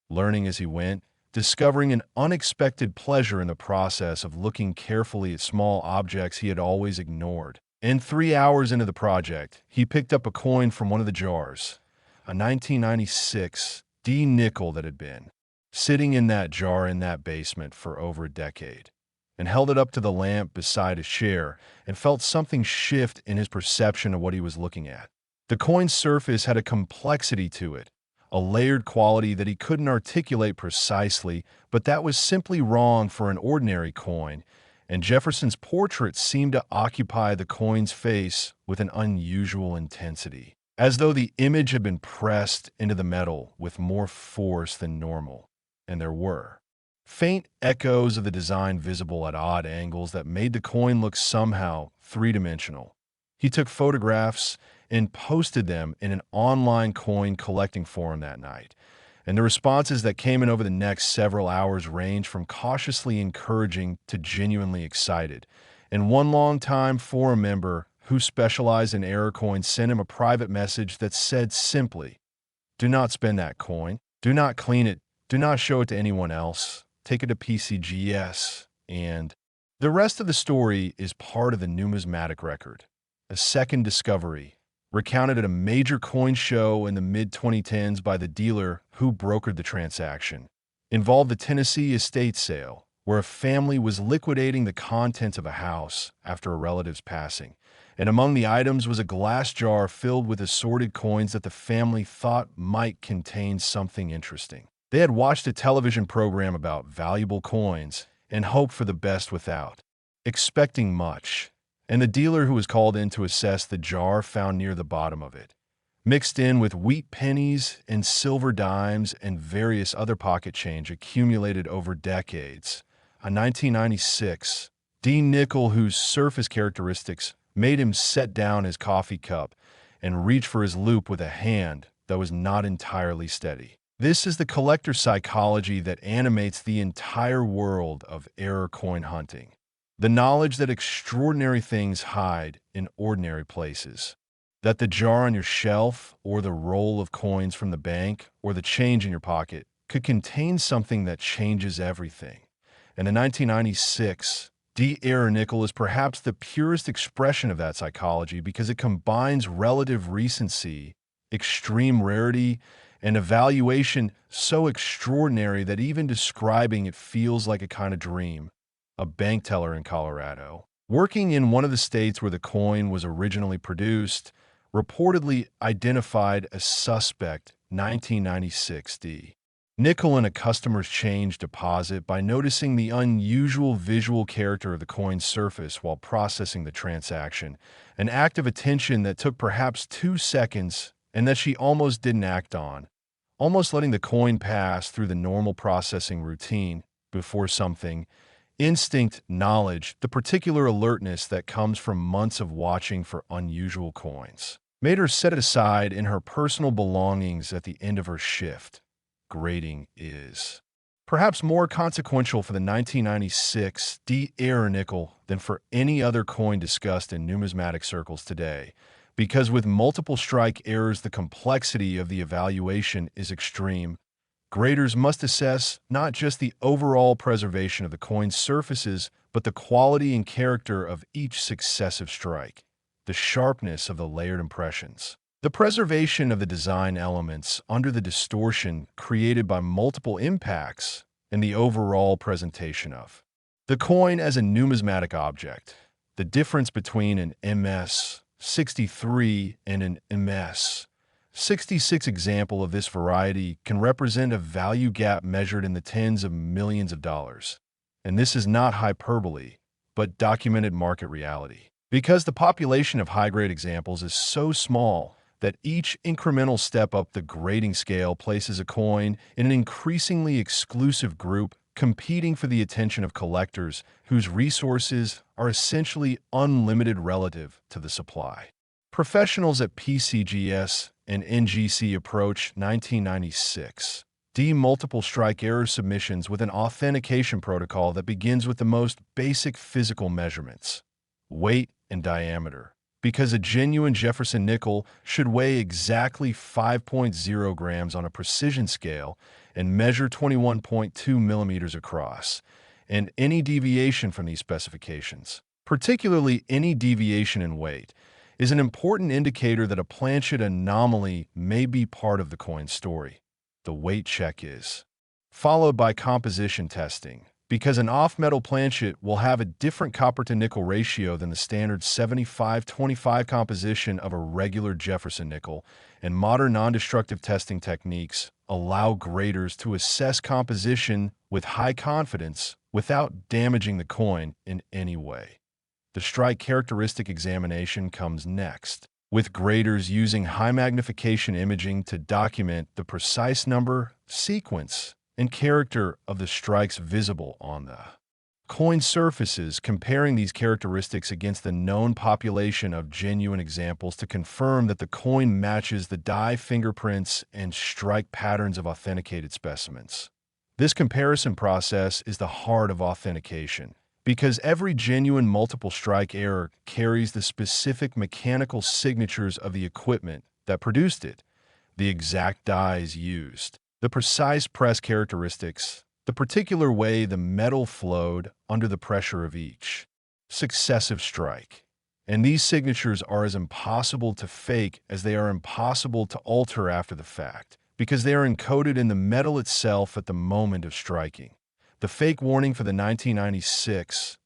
learning as he went, discovering an unexpected pleasure in the process of looking carefully at small objects he had always ignored. And 3 hours into the project, he picked up a coin from one of the jars, a 1996 D nickel that had been sitting in that jar in that basement for over a decade, and held it up to the lamp beside his chair and felt something shift in his perception of what he was looking at. The coin's surface had a complexity to it, a layered quality that he couldn't articulate precisely, but that was simply wrong for an ordinary coin, and Jefferson's portrait seemed to occupy the coin's face with an unusual intensity, as though the image had been pressed into the metal with more force than normal. And there were faint echoes of the design visible at odd angles that made the coin look somehow three-dimensional. He took photographs and posted them in an online coin collecting forum that night, and the responses that came in over the next several hours ranged from cautiously encouraging to genuinely excited. And one long-time forum member who specialized in error coins sent him a private message that said simply, "Do not spend that coin. Do not clean it. Do not show it to anyone else. Take it to PCGS." And the rest of the story is part of the numismatic record, a second discovery, recounted at a major coin show in the mid-2010s by the dealer who brokered the transaction, involved the Tennessee estate sale, where a family was liquidating the contents of a house after a relative's passing. And among the items was a glass jar filled with assorted coins that the family thought might contain something interesting. They had watched a television program about valuable coins and hoped for the best without expecting much. And the dealer who was called in to assess the jar found near the bottom of it, mixed in with wheat pennies and silver dimes and various other pocket change accumulated over decades, a 1996 D nickel whose surface characteristics made him set down his coffee cup and reach for his loop with a hand that was not entirely steady. This is the collector psychology that animates the entire world of error coin hunting. The knowledge that extraordinary things hide in ordinary places. That the jar on your shelf, or the roll of coins from the bank, or the change in your pocket could contain something that changes everything. And the 1996 D error nickel is perhaps the purest expression of that psychology because it combines relative recency, extreme rarity, and a valuation so extraordinary that even describing it feels like a kind of dream. A bank teller in Colorado, working in one of the states where the coin was originally produced, reportedly identified a suspect 1996 D nickel in a customer's change deposit by noticing the unusual visual character of the coin's surface while processing the transaction, an act of attention that took perhaps 2 seconds and that she almost didn't act on, almost letting the coin pass through the normal processing routine before something, instinct, knowledge, the particular alertness that comes from months of watching for unusual coins, made her set it aside in her personal belongings at the end of her shift. Grading is perhaps more consequential for the 1996 D error nickel than for any other coin discussed in numismatic circles today, because with multiple strike errors the complexity of the evaluation is extreme. Graders must assess not just the overall preservation of the coin's surfaces, but the quality and character of each successive strike, the sharpness of the layered impressions, the preservation of the design elements under the distortion created by multiple impacts, and the overall presentation of the coin as a numismatic object, the difference between an MS 63 and an MS 66 example of this variety can represent a value gap measured in the tens of millions of dollars. And this is not hyperbole, but documented market reality. Because the population of high-grade examples is so small that each incremental step up the grading scale places a coin in an increasingly exclusive group competing for the attention of collectors whose resources are essentially unlimited relative to the supply. Professionals at PCGS and NGC approach 1996 multiple strike error submissions with an authentication protocol that begins with the most basic physical measurements: weight and diameter, because a genuine Jefferson nickel should weigh exactly 5.0 grams on a precision scale and measure 21.2 millimeters across, and any deviation from these specifications, particularly any deviation in weight, is an important indicator that a planchet anomaly may be part of the coin story. The weight check is followed by composition testing, because an off-metal planchet will have a different copper-to-nickel ratio than the standard 75-25 composition of a regular Jefferson nickel, and modern non-destructive testing techniques allow graders to assess composition with high confidence without damaging the coin in any way. The strike characteristic examination comes next, with graders using high-magnification imaging to document the precise number, sequence, and character of the strikes visible on the coin surfaces, comparing these characteristics against the known population of genuine examples to confirm that the coin matches the die fingerprints and strike patterns of authenticated specimens. This comparison process is the heart of authentication, because every genuine multiple strike error carries the specific mechanical signatures of the equipment that produced it, the exact dies used, the precise press characteristics, the particular way the metal flowed under the pressure of each successive strike. And these signatures are as impossible to fake as they are impossible to alter after the fact, because they are encoded in the metal itself at the moment of striking. The fake warning for the 1996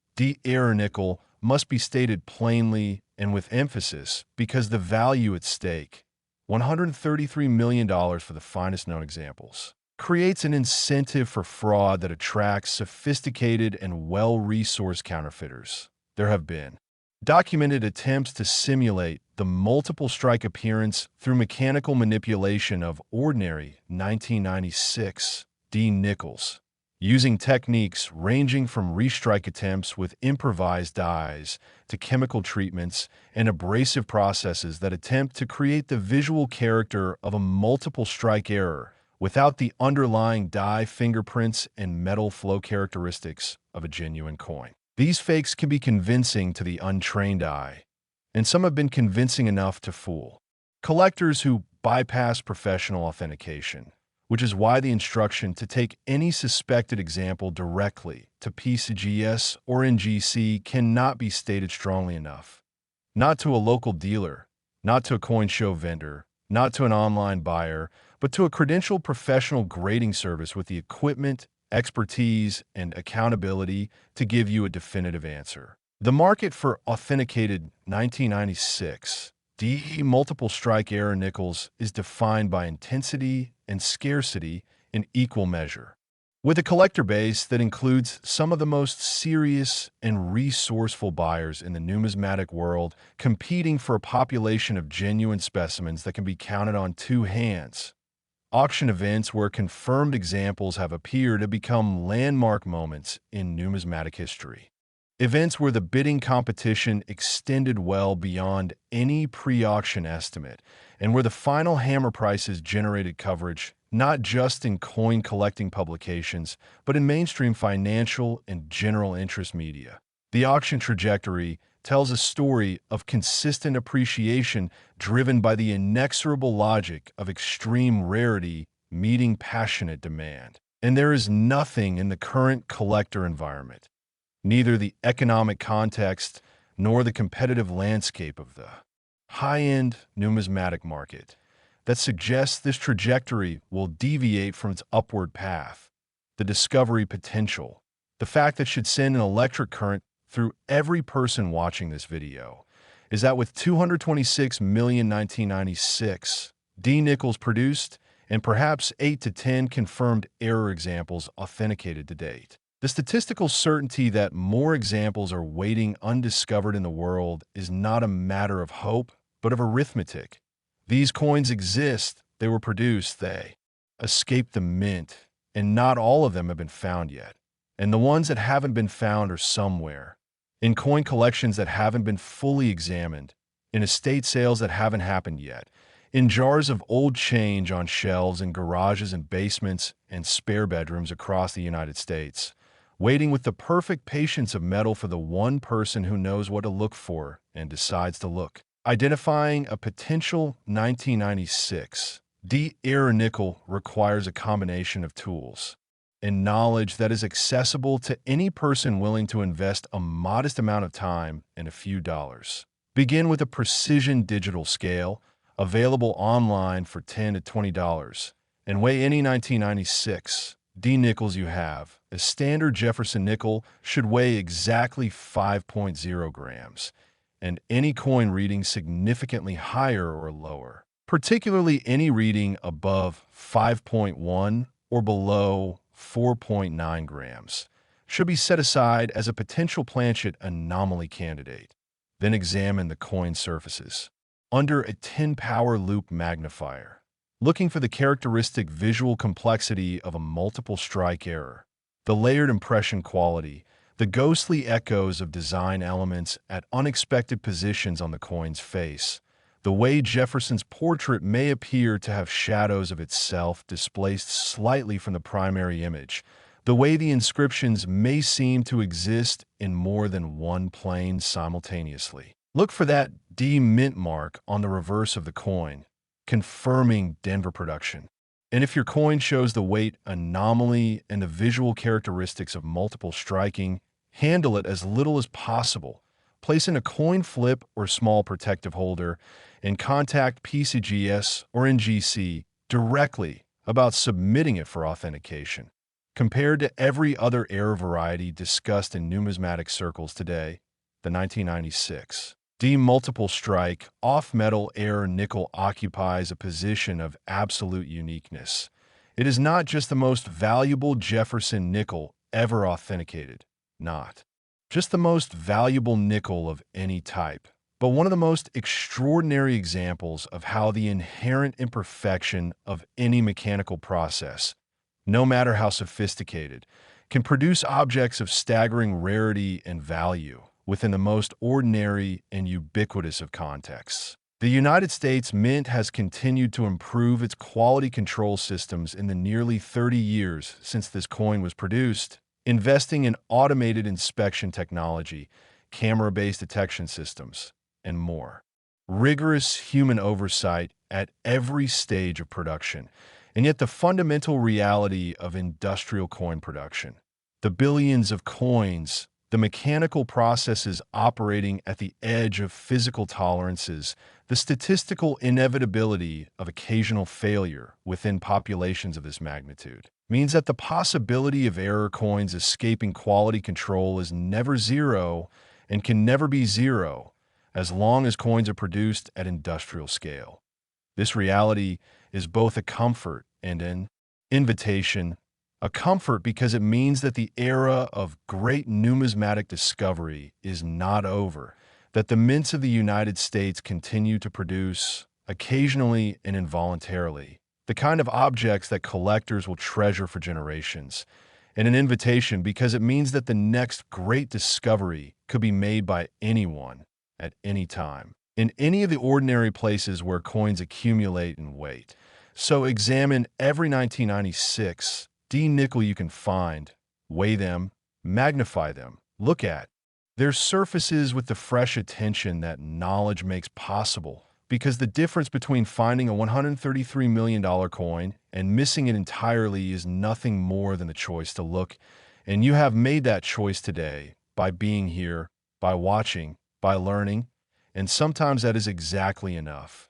error nickel must be stated plainly and with emphasis, because the value at stake, $133 million for the finest known examples, creates an incentive for fraud that attracts sophisticated and well-resourced counterfeiters. There have been documented attempts to simulate the multiple strike appearance through mechanical manipulation of ordinary 1996 nickels, using techniques ranging from restrike attempts with improvised dies to chemical treatments and abrasive processes that attempt to create the visual character of a multiple strike error without the underlying die fingerprints and metal flow characteristics of a genuine coin. These fakes can be convincing to the untrained eye, and some have been convincing enough to fool collectors who bypass professional authentication, which is why the instruction to take any suspected example directly to PCGS or NGC cannot be stated strongly enough. Not to a local dealer, not to a coin show vendor, not to an online buyer, but to a credentialed professional grading service with the equipment, expertise, and accountability to give you a definitive answer. The market for authenticated 1996 multiple strike error nickels is defined by intensity and scarcity in equal measure, with a collector base that includes some of the most serious and resourceful buyers in the numismatic world, competing for a population of genuine specimens that can be counted on two hands. Auction events where confirmed examples have appeared have become landmark moments in numismatic history. Events where the bidding competition extended well beyond any pre-auction estimate, and where the final hammer prices generated coverage not just in coin collecting publications, but in mainstream financial and general interest media. The auction trajectory tells a story of consistent appreciation driven by the inexorable logic of extreme rarity meeting passionate demand. And there is nothing in the current collector environment, neither the economic context nor the competitive landscape of the high-end numismatic market, that suggests this trajectory will deviate from its upward path. The discovery potential, the fact that should send an electric current through every person watching this video, is that with 226 million 1996 D. Nickels produced, and perhaps 8 to 10 confirmed error examples authenticated to date. The statistical certainty that more examples are waiting undiscovered in the world is not a matter of hope, but of arithmetic. These coins exist, they were produced, they escaped the mint, and not all of them have been found yet. And the ones that haven't been found are somewhere, in coin collections that haven't been fully examined, in estate sales that haven't happened yet, in jars of old change on shelves in garages and basements and spare bedrooms across the United States, waiting with the perfect patience of metal for the one person who knows what to look for and decides to look. Identifying a potential 1996 D error nickel requires a combination of tools and knowledge that is accessible to any person willing to invest a modest amount of time and a few dollars. Begin with a precision digital scale available online for $10 to $20 and weigh any 1996 D nickels you have. A standard Jefferson nickel should weigh exactly 5.0 grams, and any coin reading significantly higher or lower, particularly any reading above 5.1 or below 4.9 grams, should be set aside as a potential planchet anomaly candidate. Then examine the coin surfaces under a 10-power loop magnifier, looking for the characteristic visual complexity of a multiple strike error, the layered impression quality, the ghostly echoes of design elements at unexpected positions on the coin's face, the way Jefferson's portrait may appear to have shadows of itself displaced slightly from the primary image, the way the inscriptions may seem to exist in more than one plane simultaneously. Look for that D mint mark on the reverse of the coin, confirming Denver production. And if your coin shows the weight anomaly and the visual characteristics of multiple striking, handle it as little as possible. Place in a coin flip or small protective holder and contact PCGS or NGC directly about submitting it for authentication. Compared to every other error variety discussed in numismatic circles today, the 1996 D multiple strike off-metal error nickel occupies a position of absolute uniqueness. It is not just the most valuable Jefferson nickel ever authenticated, not just the most valuable nickel of any type, but one of the most extraordinary examples of how the inherent imperfection of any mechanical process, no matter how sophisticated, can produce objects of staggering rarity and value within the most ordinary and ubiquitous of contexts. The United States Mint has continued to improve its quality control systems in the nearly 30 years since this coin was produced, investing in automated inspection technology, camera-based detection systems, and more. Rigorous human oversight at every stage of production, and yet the fundamental reality of industrial coin production. The billions of coins, the mechanical processes operating at the edge of physical tolerances, the statistical inevitability of occasional failure within populations of this magnitude, means that the possibility of error coins escaping quality control is never zero and can never be zero as long as coins are produced at industrial scale. This reality is both a comfort and an invitation. A comfort because it means that the era of great numismatic discovery is not over, that the mints of the United States continue to produce, occasionally and involuntarily, the kind of objects that collectors will treasure for generations, and an invitation because it means that the next great discovery could be made by anyone, at any time, in any of the ordinary places where coins accumulate and wait. So examine every 1996 D nickel you can find, weigh them, magnify them, look at their surfaces with the fresh attention that knowledge makes possible, because the difference between finding a $133 million coin and missing it entirely is nothing more than the choice to look, and you have made that choice today by being here, by watching, by learning, and sometimes that is exactly enough.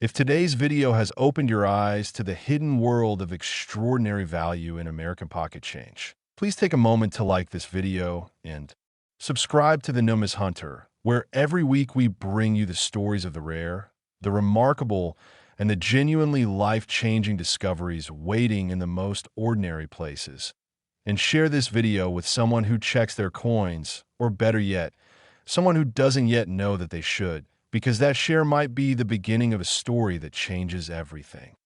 If today's video has opened your eyes to the hidden world of extraordinary value in American pocket change, please take a moment to like this video and subscribe to the NUMIS Hunter, where every week we bring you the stories of the rare, the remarkable, and the genuinely life-changing discoveries waiting in the most ordinary places. And share this video with someone who checks their coins, or better yet, someone who doesn't yet know that they should, because that share might be the beginning of a story that changes everything.